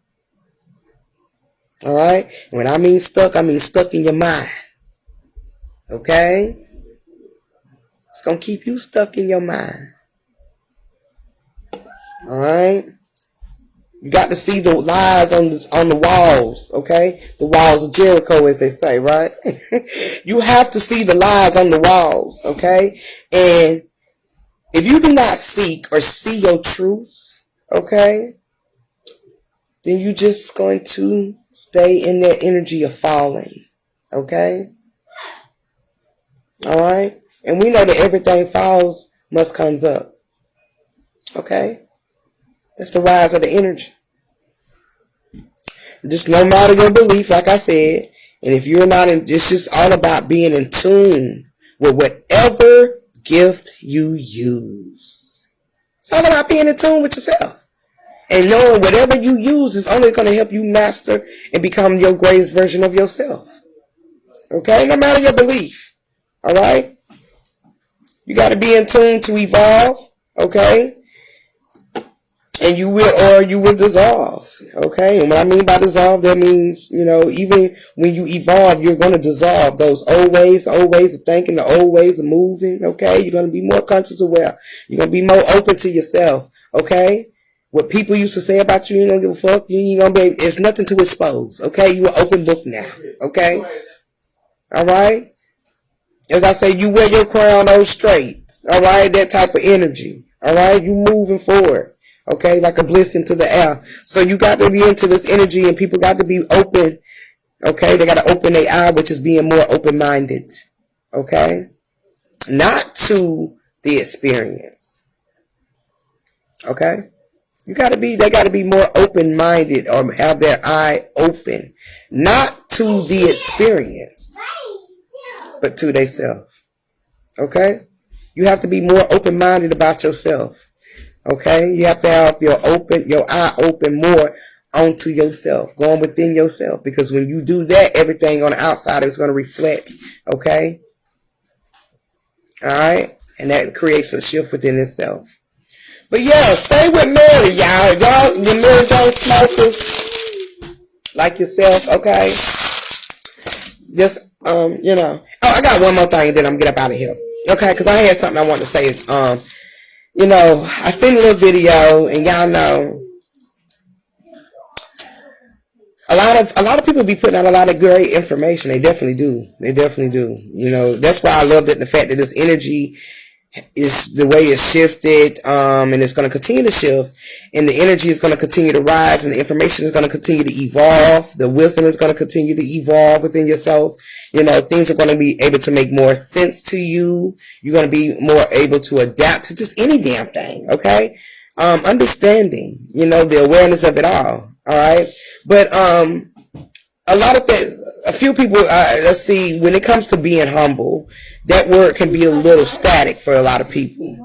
All right. And when I mean stuck in your mind. Okay. It's gonna keep you stuck in your mind. All right. You got to see the lies on the walls, okay? The walls of Jericho, as they say, right? You have to see the lies on the walls, okay? And if you do not seek or see your truth, okay, then you're just going to stay in that energy of falling, okay? All right? And we know that everything falls must comes up, okay? That's the rise of the energy. Just no matter your belief, like I said, and if you're not in, it's just all about being in tune with whatever gift you use. It's all about being in tune with yourself. And knowing whatever you use is only going to help you master and become your greatest version of yourself. Okay? No matter your belief. All right? You got to be in tune to evolve. Okay? And you will dissolve. Okay? And what I mean by dissolve, that means, even when you evolve, you're going to dissolve those old ways of thinking, the old ways of moving. Okay? You're going to be more conscious aware. You're going to be more open to yourself. Okay? What people used to say about you, you don't give a fuck. You ain't gonna be. It's nothing to expose. Okay? You're an open book now. Okay? All right? As I say, you wear your crown on straight. All right? That type of energy. All right? You moving forward. Okay, like a bliss into the air. So you got to be into this energy, and people got to be open. Okay, they got to open their eye, which is being more open-minded. Okay, not to the experience. Okay, they got to be more open-minded or have their eye open, not to the experience, but to themselves. Okay, you have to be more open-minded about yourself. Okay, you have to have your eye open more onto yourself, going within yourself, because when you do that, everything on the outside is going to reflect. Okay, all right, and that creates a shift within itself. But yeah, stay with Mary, y'all. You MaryJane smokers like yourself. Okay, just Oh, I got one more thing, and then I'm gonna get up out of here. Okay, because I had something I wanted to say. I seen a little video, and y'all know a lot of people be putting out a lot of great information. They definitely do. That's why I love that the fact that this energy is the way it's shifted, and it's going to continue to shift, and the energy is going to continue to rise, and the information is going to continue to evolve. The wisdom is going to continue to evolve within yourself. Things are going to be able to make more sense to you. You're going to be more able to adapt to just any damn thing. Okay. Understanding, the awareness of it all. All right. But, a few people, let's see, when it comes to being humble, that word can be a little static for a lot of people.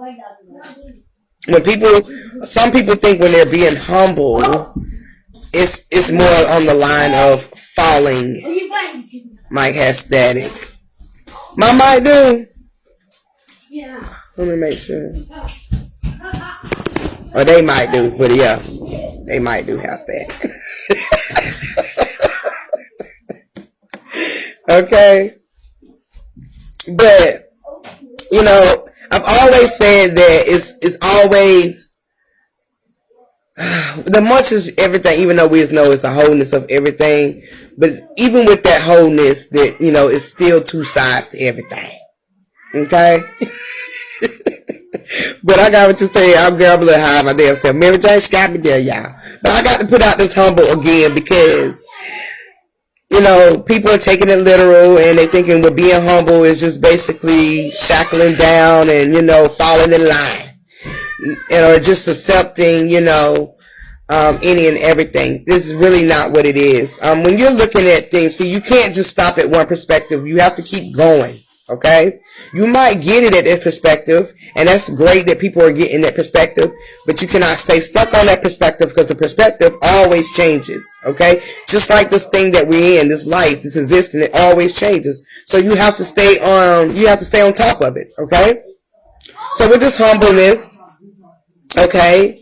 Some people think when they're being humble, it's more on the line of falling. Mic has static. My mic do? Yeah. Let me make sure. Or they might do, but yeah, they might do have static. Okay. But, I've always said that it's always, the much is everything, even though we know it's the wholeness of everything. But even with that wholeness, that, it's still two sides to everything. Okay? But I got what you say. I'm garbling high my damn self. MaryJane, she got me there, y'all. But I got to put out this humble again because, people are taking it literal, and they thinking with being humble is just basically shackling down and, falling in line. Or just accepting, any and everything. This is really not what it is. When you're looking at things, see, you can't just stop at one perspective. You have to keep going. Okay? You might get it at that perspective, and that's great that people are getting that perspective, but you cannot stay stuck on that perspective because the perspective always changes. Okay? Just like this thing that we're in, this life, this existence, it always changes. So you have to stay on top of it. Okay? So with this humbleness, okay,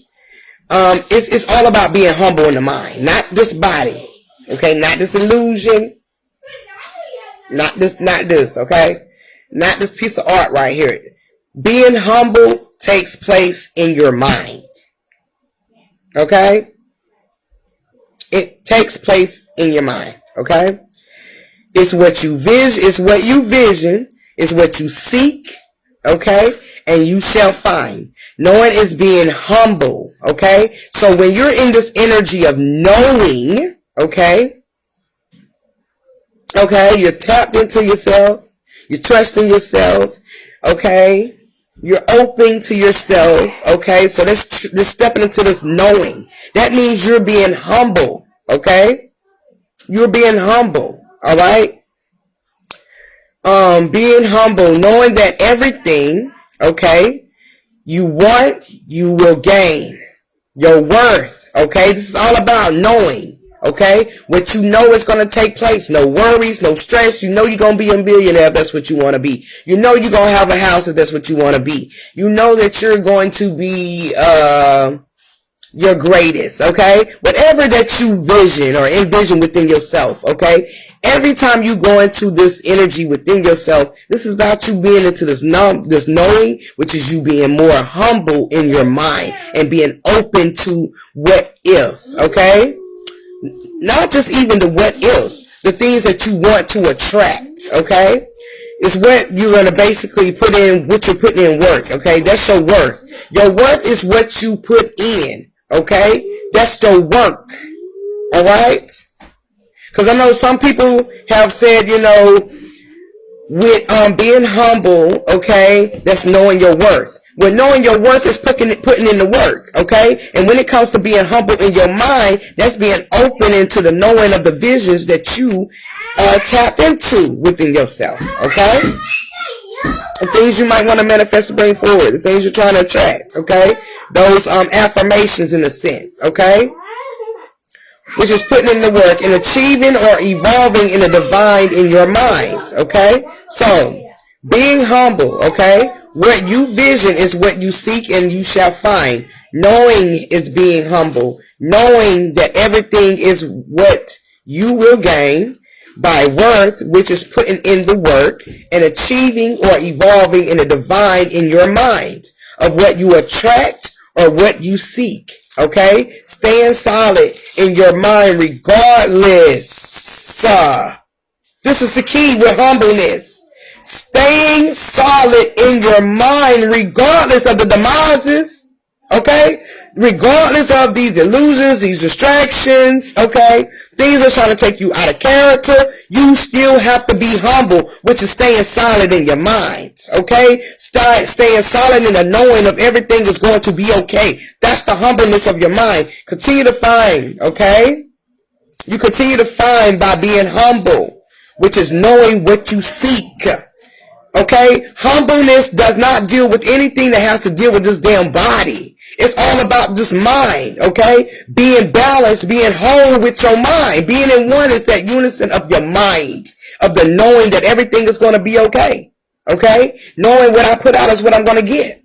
it's all about being humble in the mind, not this body, okay, not this illusion, not this, okay, not this piece of art right here. Being humble takes place in your mind, okay? It takes place in your mind, okay? It's what you vision, it's what you seek, okay? And you shall find. Knowing is being humble, okay? So when you're in this energy of knowing, okay, you're tapped into yourself, you're trusting yourself, okay, you're open to yourself, okay, so this stepping into this knowing. That means you're being humble, okay? You're being humble, all right? Being humble, knowing that everything, okay, you want, you will gain. Your worth, okay? This is all about knowing, okay? What you know is going to take place. No worries, no stress. You know you're going to be a millionaire if that's what you want to be. You know you're going to have a house if that's what you want to be. You know that you're going to be your greatest, okay? Whatever that you vision or envision within yourself, okay? Every time you go into this energy within yourself, this is about you being into this knowing, which is you being more humble in your mind and being open to what is, okay? Not just even the what is, the things that you want to attract, okay? It's what you're going to basically put in, what you're putting in work, okay? That's your worth. Your worth is what you put in, okay? That's your work, all right? Because I know some people have said, you know, with being humble, okay, that's knowing your worth. Well, knowing your worth is putting in the work, okay? And when it comes to being humble in your mind, that's being open into the knowing of the visions that you are tapped into within yourself, okay? The things you might want to manifest to bring forward, the things you're trying to attract, okay? Those affirmations in a sense, okay? Which is putting in the work and achieving or evolving in the divine in your mind, okay? So, being humble, okay? What you vision is what you seek and you shall find. Knowing is being humble. Knowing that everything is what you will gain by worth, which is putting in the work and achieving or evolving in the divine in your mind of what you attract or what you seek. Okay? Staying solid in your mind regardless. This is the key with humbleness. Staying solid in your mind regardless of the demises. Okay? Regardless of these illusions, these distractions. Okay? Things are trying to take you out of character. You still have to be humble, which is staying solid in your mind. Okay? Staying solid in the knowing of everything is going to be okay. That's the humbleness of your mind. Continue to find, okay? You continue to find by being humble, which is knowing what you seek. Okay? Humbleness does not deal with anything that has to deal with this damn body. It's all about this mind, okay? Being balanced, being whole with your mind. Being in one is that unison of your mind, of the knowing that everything is going to be okay, okay? Knowing what I put out is what I'm going to get,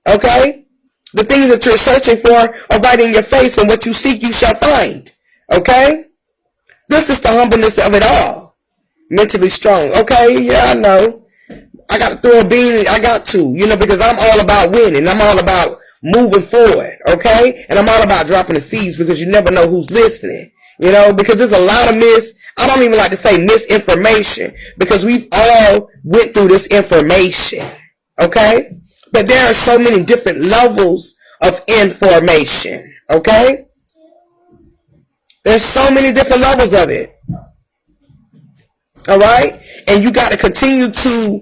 okay? The things that you're searching for are right in your face, and what you seek you shall find, okay? This is the humbleness of it all. Mentally strong, okay? Yeah, I know. I got to throw a bean, I got to, you know, because I'm all about winning. I'm all about moving forward, okay? And I'm all about dropping the seeds because you never know who's listening, you know, because there's a lot of I don't even like to say misinformation, because we've all went through this information, okay? But there are so many different levels of information, okay? There's so many different levels of it, all right? And you got to continue to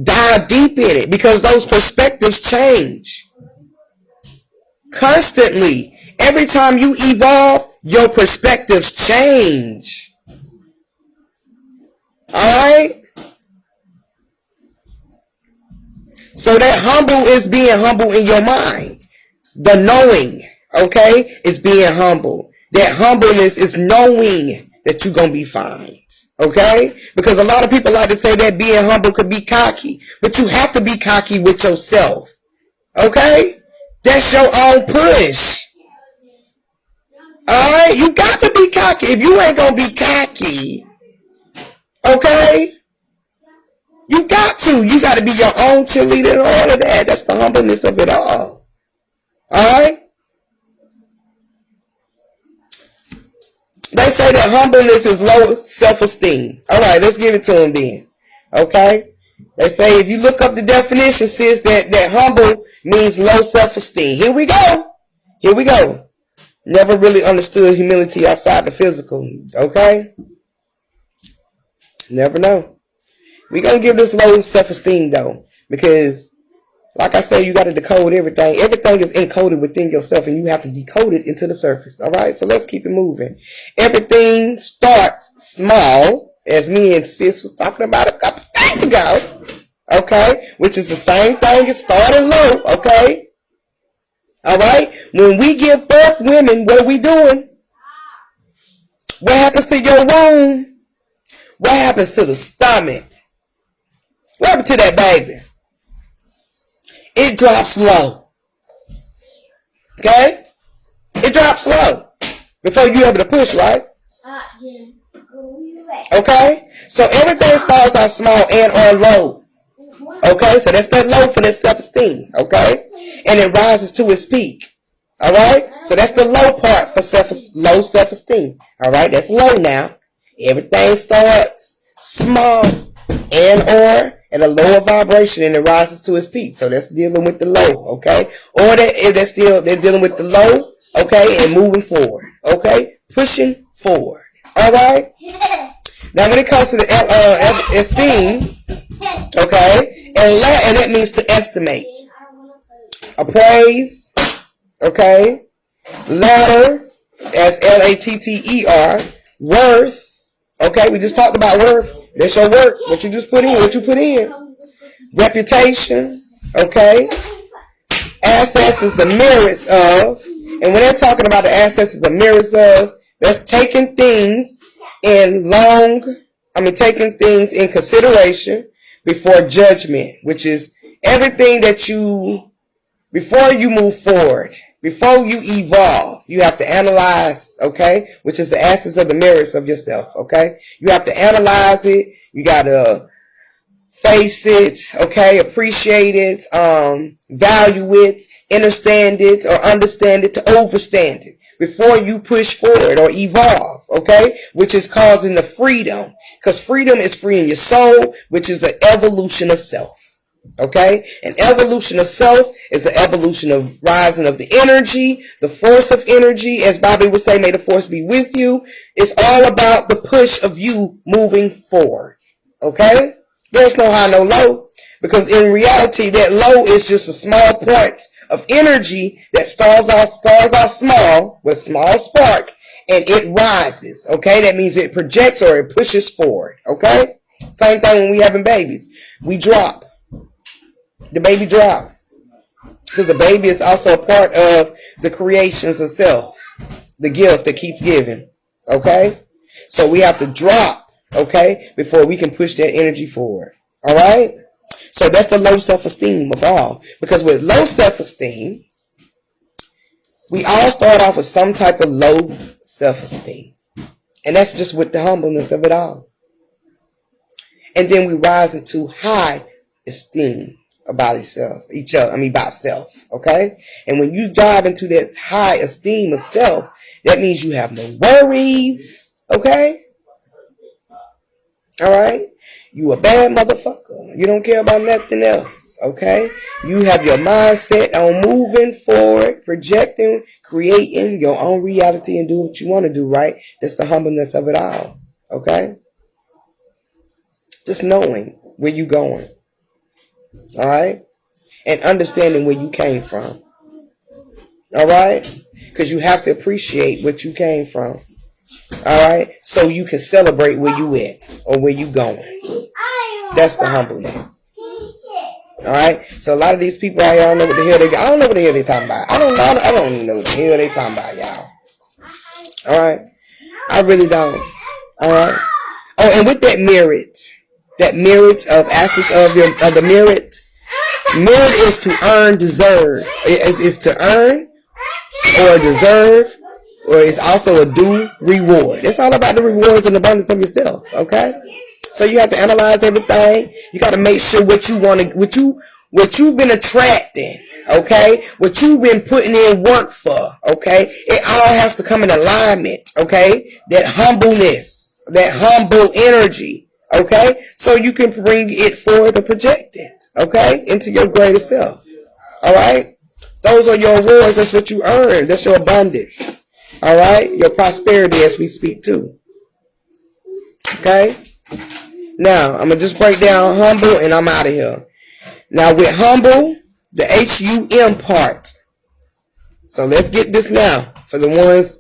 dive deep in it, because those perspectives change constantly. Every time you evolve, your perspectives change. Alright? So that humble is being humble in your mind. The knowing, okay, is being humble. That humbleness is knowing that you're going to be fine. Okay? Because a lot of people like to say that being humble could be cocky. But you have to be cocky with yourself. Okay? That's your own push. Alright? You got to be cocky. If you ain't going to be cocky, okay? You got to. You got to be your own cheerleader and all of that. That's the humbleness of it all. Alright? They say that humbleness is low self-esteem. Alright, let's give it to them then. Okay? They say if you look up the definition, sis, that humble means low self-esteem. Here we go. Here we go. Never really understood humility outside the physical. Okay? Never know. We're going to give this low self-esteem though. Because, like I say, you got to decode everything. Everything is encoded within yourself and you have to decode it into the surface. Alright? So let's keep it moving. Everything starts small, as me and sis was talking about a couple days ago. Okay? Which is the same thing as starting low. Okay? Alright? When we give birth, women, what are we doing? What happens to your womb? What happens to the stomach? What happens to that baby? It drops low. Okay? It drops low. Before you able to push, right? Okay? So everything starts out small and on low. Okay? So that's that low for that self-esteem. Okay? And it rises to its peak. Alright? So that's the low part for low self-esteem. Alright? That's low now. Everything starts small and or at a lower vibration and it rises to its peak. So that's dealing with the low. Okay? Or they're dealing with the low. Okay? And moving forward. Okay? Pushing forward. Alright? Now when it comes to the esteem, okay? And that means to estimate. Appraise, okay? Ladder, that's L-A-T-T-E-R. Worth, okay? We just talked about worth. That's your work. What you just put in, what you put in. Reputation, okay? Assets is the merits of. And when they're talking about the assets is the merits of, that's taking things taking things in consideration before judgment, which is everything that before you move forward, before you evolve, you have to analyze, okay, which is the essence of the merits of yourself, okay? You have to analyze it. You got to face it, okay, appreciate it, value it, understand it, to overstand it before you push forward or evolve, okay, which is causing the freedom, because freedom is freeing your soul, which is an evolution of self. Okay? An evolution of self is an evolution of rising of the energy, the force of energy. As Bobby would say, may the force be with you. It's all about the push of you moving forward. Okay? There's no high, no low. Because in reality, that low is just a small point of energy that starts out small with small spark and it rises. Okay? That means it projects or it pushes forward. Okay? Same thing when we having babies. We drop. The baby drop. Because the baby is also a part of the creations of self. The gift that keeps giving. Okay? So we have to drop. Okay? Before we can push that energy forward. Alright? So that's the low self-esteem of all. Because with low self-esteem, we all start off with some type of low self-esteem. And that's just with the humbleness of it all. And then we rise into high esteem about about self, okay? And when you dive into that high esteem of self, that means you have no worries, okay? All right? You a bad motherfucker. You don't care about nothing else, okay? You have your mindset on moving forward, projecting, creating your own reality and do what you want to do, right? That's the humbleness of it all, okay? Just knowing where you're going. All right? And understanding where you came from. All right? Because you have to appreciate what you came from. All right? So you can celebrate where you at or where you going. That's the humbleness. All right? So a lot of these people out here, I don't know what the hell they talking about. I don't even know what the hell they talking about, y'all. All right? I really don't. All right? Oh, and with that merit of assets of the merit, Merit is to earn, deserve. It's to earn or deserve, or it's also a due reward. It's all about the rewards and abundance of yourself. Okay, so you have to analyze everything. You got to make sure what you want to, what you've been attracting. Okay, what you've been putting in work for. Okay, it all has to come in alignment. Okay, that humbleness, that humble energy. Okay, so you can bring it forth and project it. Okay, into your greater self. All right, those are your rewards. That's what you earn. That's your abundance. All right, your prosperity as we speak too. Okay, now I'm gonna just break down humble and I'm out of here. Now with humble, the HUM part. So let's get this now for the ones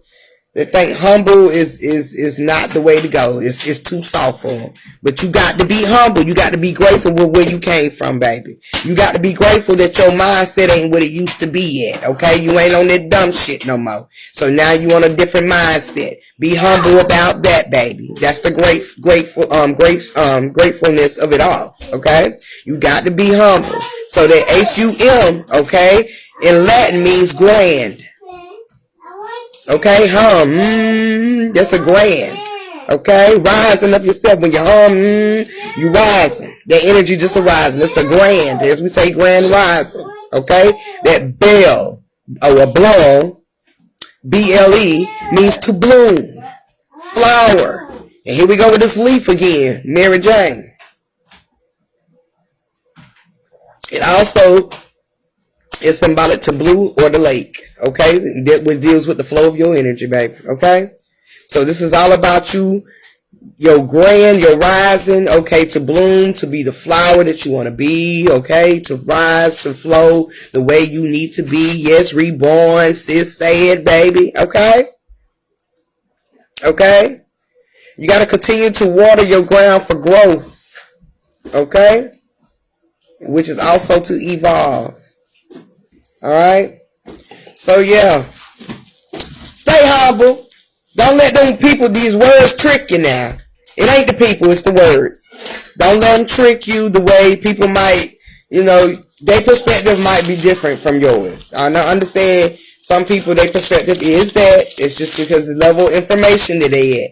that think humble is not the way to go. It's too soft for them. But you got to be humble. You got to be grateful with where you came from, baby. You got to be grateful that your mindset ain't what it used to be yet. Okay, you ain't on that dumb shit no more. So now you on a different mindset. Be humble about that, baby. That's the gratefulness of it all. Okay, you got to be humble. So that HUM, okay, in Latin means grand. Okay, that's a grand. Okay, rising up yourself. When you you rising. That energy just arising. It's a grand, as we say, grand rising. Okay, that bell or a blow, BLE, means to bloom, flower. And here we go with this leaf again, MaryJane. It also is symbolic to blue or the lake. Okay, that deals with the flow of your energy, baby. Okay, so this is all about you, your grand, your rising. Okay, to bloom, to be the flower that you want to be. Okay, to rise, to flow the way you need to be. Yes, reborn, sis, say it, baby. Okay, okay. You got to continue to water your ground for growth. Okay, which is also to evolve. All right. So yeah, stay humble. Don't let them people, these words trick you now. It ain't the people, it's the words. Don't let them trick you the way people might, their perspective might be different from yours. I understand some people, their perspective is that. It's just because the level of information that they at.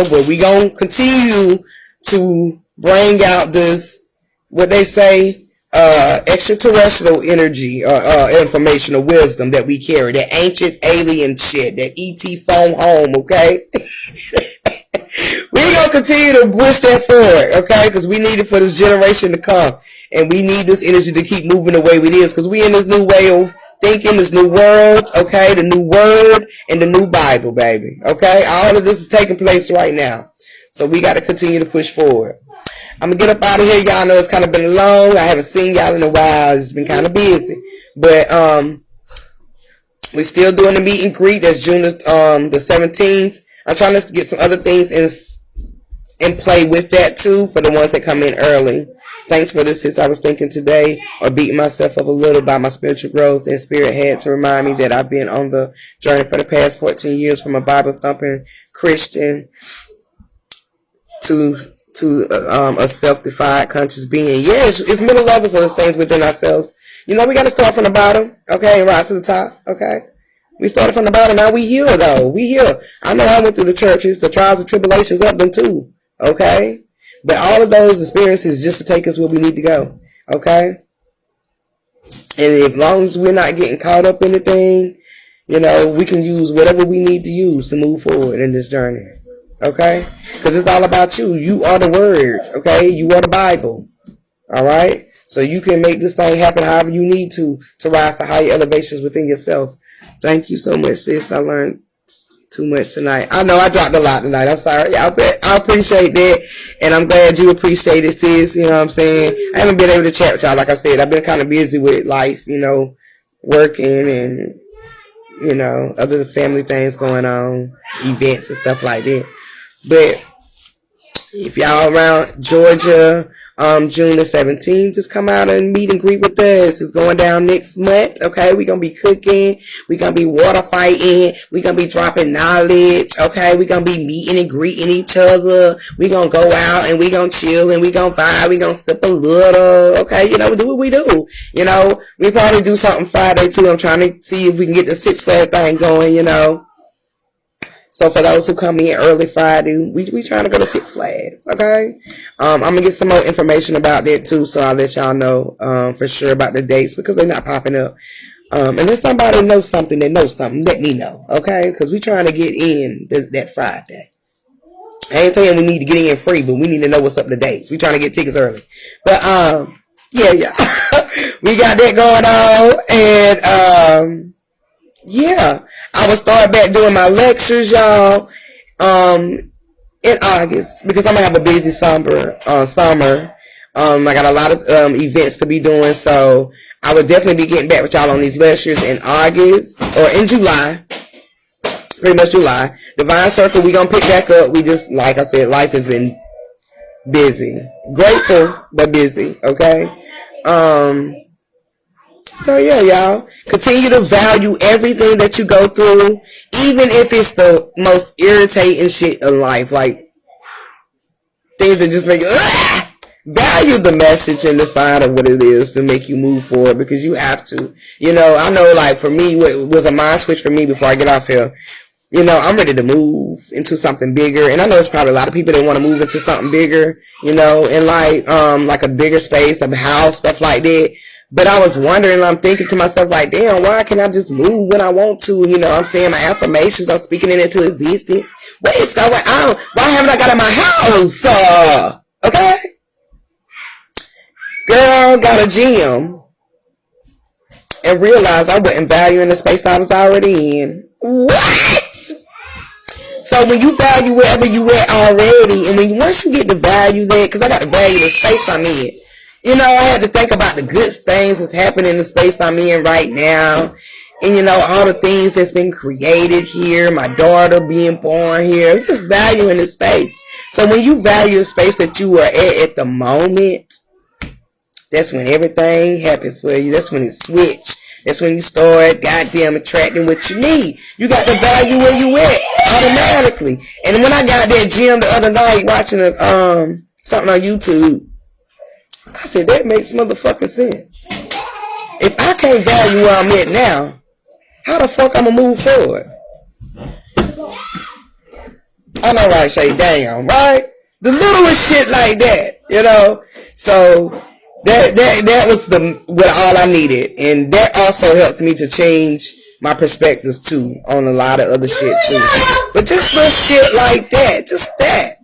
But we gonna continue to bring out this, what they say, extraterrestrial energy, information or wisdom that we carry, that ancient alien shit, that ET phone home, okay? We gonna continue to push that forward, okay? Because we need it for this generation to come, and we need this energy to keep moving the way it is, because we in this new way of thinking, this new world, okay? The new word and the new Bible, baby, okay? All of this is taking place right now, so we got to continue to push forward. I'm going to get up out of here. Y'all know it's kind of been long. I haven't seen y'all in a while. It's been kind of busy. But we're still doing the meet and greet. That's June the 17th. I'm trying to get some other things in play with that too for the ones that come in early. Thanks for this, sis. I was thinking today, or beating myself up a little by my spiritual growth, and Spirit had to remind me that I've been on the journey for the past 14 years from a Bible-thumping Christian to a self-defined conscious being. Yeah, it's middle levels of those things within ourselves. We got to start from the bottom, okay, and rise to the top, okay? We started from the bottom. Now we here, though. We here. I know I went through the churches, the trials and tribulations of them, too, okay? But all of those experiences just to take us where we need to go, okay? And as long as we're not getting caught up in the thing, we can use whatever we need to use to move forward in this journey. Okay? Because it's all about you. You are the word. Okay? You are the Bible. Alright? So you can make this thing happen however you need to rise to higher elevations within yourself. Thank you so much, sis. I learned too much tonight. I know I dropped a lot tonight. I'm sorry. I appreciate that. And I'm glad you appreciate it, sis. You know what I'm saying? I haven't been able to chat with y'all. Like I said, I've been kind of busy with life, working and, other family things going on, events and stuff like that. But if y'all around Georgia, June the 17th. Just come out and meet and greet with us. It's going down next month. Okay, we're gonna be cooking. We're gonna be water fighting. We're gonna be dropping knowledge. Okay, we're gonna be meeting and greeting each other. We're gonna go out and we're gonna chill and we're gonna vibe. We're gonna sip a little. Okay, you know, do what we do. You know, we probably do something Friday too. I'm trying to see if we can get the Six Flags thing going, you know. So for those who come in early Friday, we trying to go to Six Flags, okay? I'm going to get some more information about that too, so I'll let y'all know for sure about the dates because they're not popping up. And if somebody knows something that knows something, let me know, okay? Because we trying to get in that Friday. I ain't saying we need to get in free, but we need to know what's up to dates. We trying to get tickets early. But, yeah. We got that going on. And, yeah, I will start back doing my lectures, y'all, in August because I'm gonna have a busy summer. I got a lot of events to be doing, so I will definitely be getting back with y'all on these lectures in August or in July. Pretty much July. Divine Circle, we gonna pick back up. We just, like I said, life has been busy, grateful but busy. Okay. So yeah, y'all, continue to value everything that you go through, even if it's the most irritating shit in life, like things that just make you value the message and the sign of what it is to make you move forward, because you have to. You know, I know, like for me, what was a mind switch for me before I get off here. You know, I'm ready to move into something bigger, and I know there's probably a lot of people that want to move into something bigger, you know, and like a bigger space, a house, stuff like that. But I was wondering, I'm thinking to myself, like, damn, why can't I just move when I want to? You know, I'm saying my affirmations, I'm speaking it into existence. What is going on? Why haven't I got in my house? Okay? Girl, got a gym and realized I wasn't valuing the space I was already in. What? So when you value wherever you at already, and once you get to value that, because I got to value the space I'm in. You know, I had to think about the good things that's happening in the space I'm in right now. And, you know, all the things that's been created here. My daughter being born here. Just valuing the space. So when you value the space that you are at the moment, that's when everything happens for you. That's when it switch. That's when you start goddamn attracting what you need. You got to value where you at automatically. And when I got that gym the other night watching something on YouTube, I said, that makes motherfucking sense. If I can't value where I'm at now, how the fuck I'm gonna move forward? I know, right, Shay? Damn, right? The littlest shit like that, you know? So that was what all I needed. And that also helps me to change my perspectives too on a lot of other shit too. But just little shit like that, just that.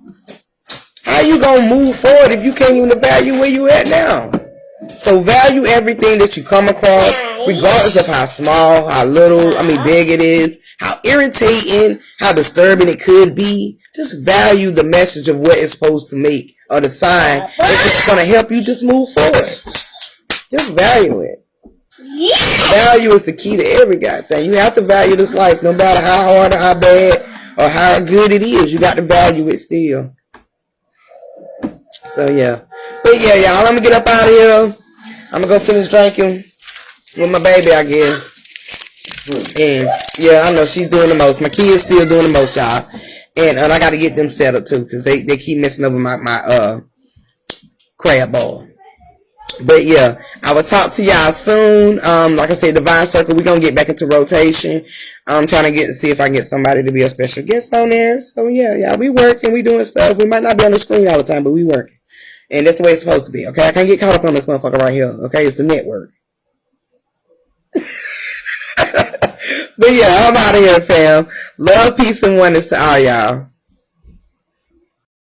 How you gonna move forward if you can't even value where you at now? So value everything that you come across, regardless of how small, how little, big it is, how irritating, how disturbing it could be. Just value the message of what it's supposed to make, or the sign that it's gonna help you just move forward. Just value it. Value is the key to every goddamn. You have to value this life, no matter how hard or how bad or how good it is. You got to value it still. So yeah, but yeah, y'all, I'm gonna get up out of here. I'm gonna go finish drinking with my baby, I guess. And yeah, I know she's doing the most. My kids still doing the most, y'all. And I gotta get them settled too, because they keep messing over my crab ball. But yeah, I will talk to y'all soon. Like I said, Divine Circle, we're gonna get back into rotation. I'm trying to see if I can get somebody to be a special guest on there. So yeah, y'all, we working, we doing stuff. We might not be on the screen all the time, but we working. And that's the way it's supposed to be, okay? I can't get caught up on this motherfucker right here, okay? It's the network. But yeah, I'm out of here, fam. Love, peace, and oneness to all y'all.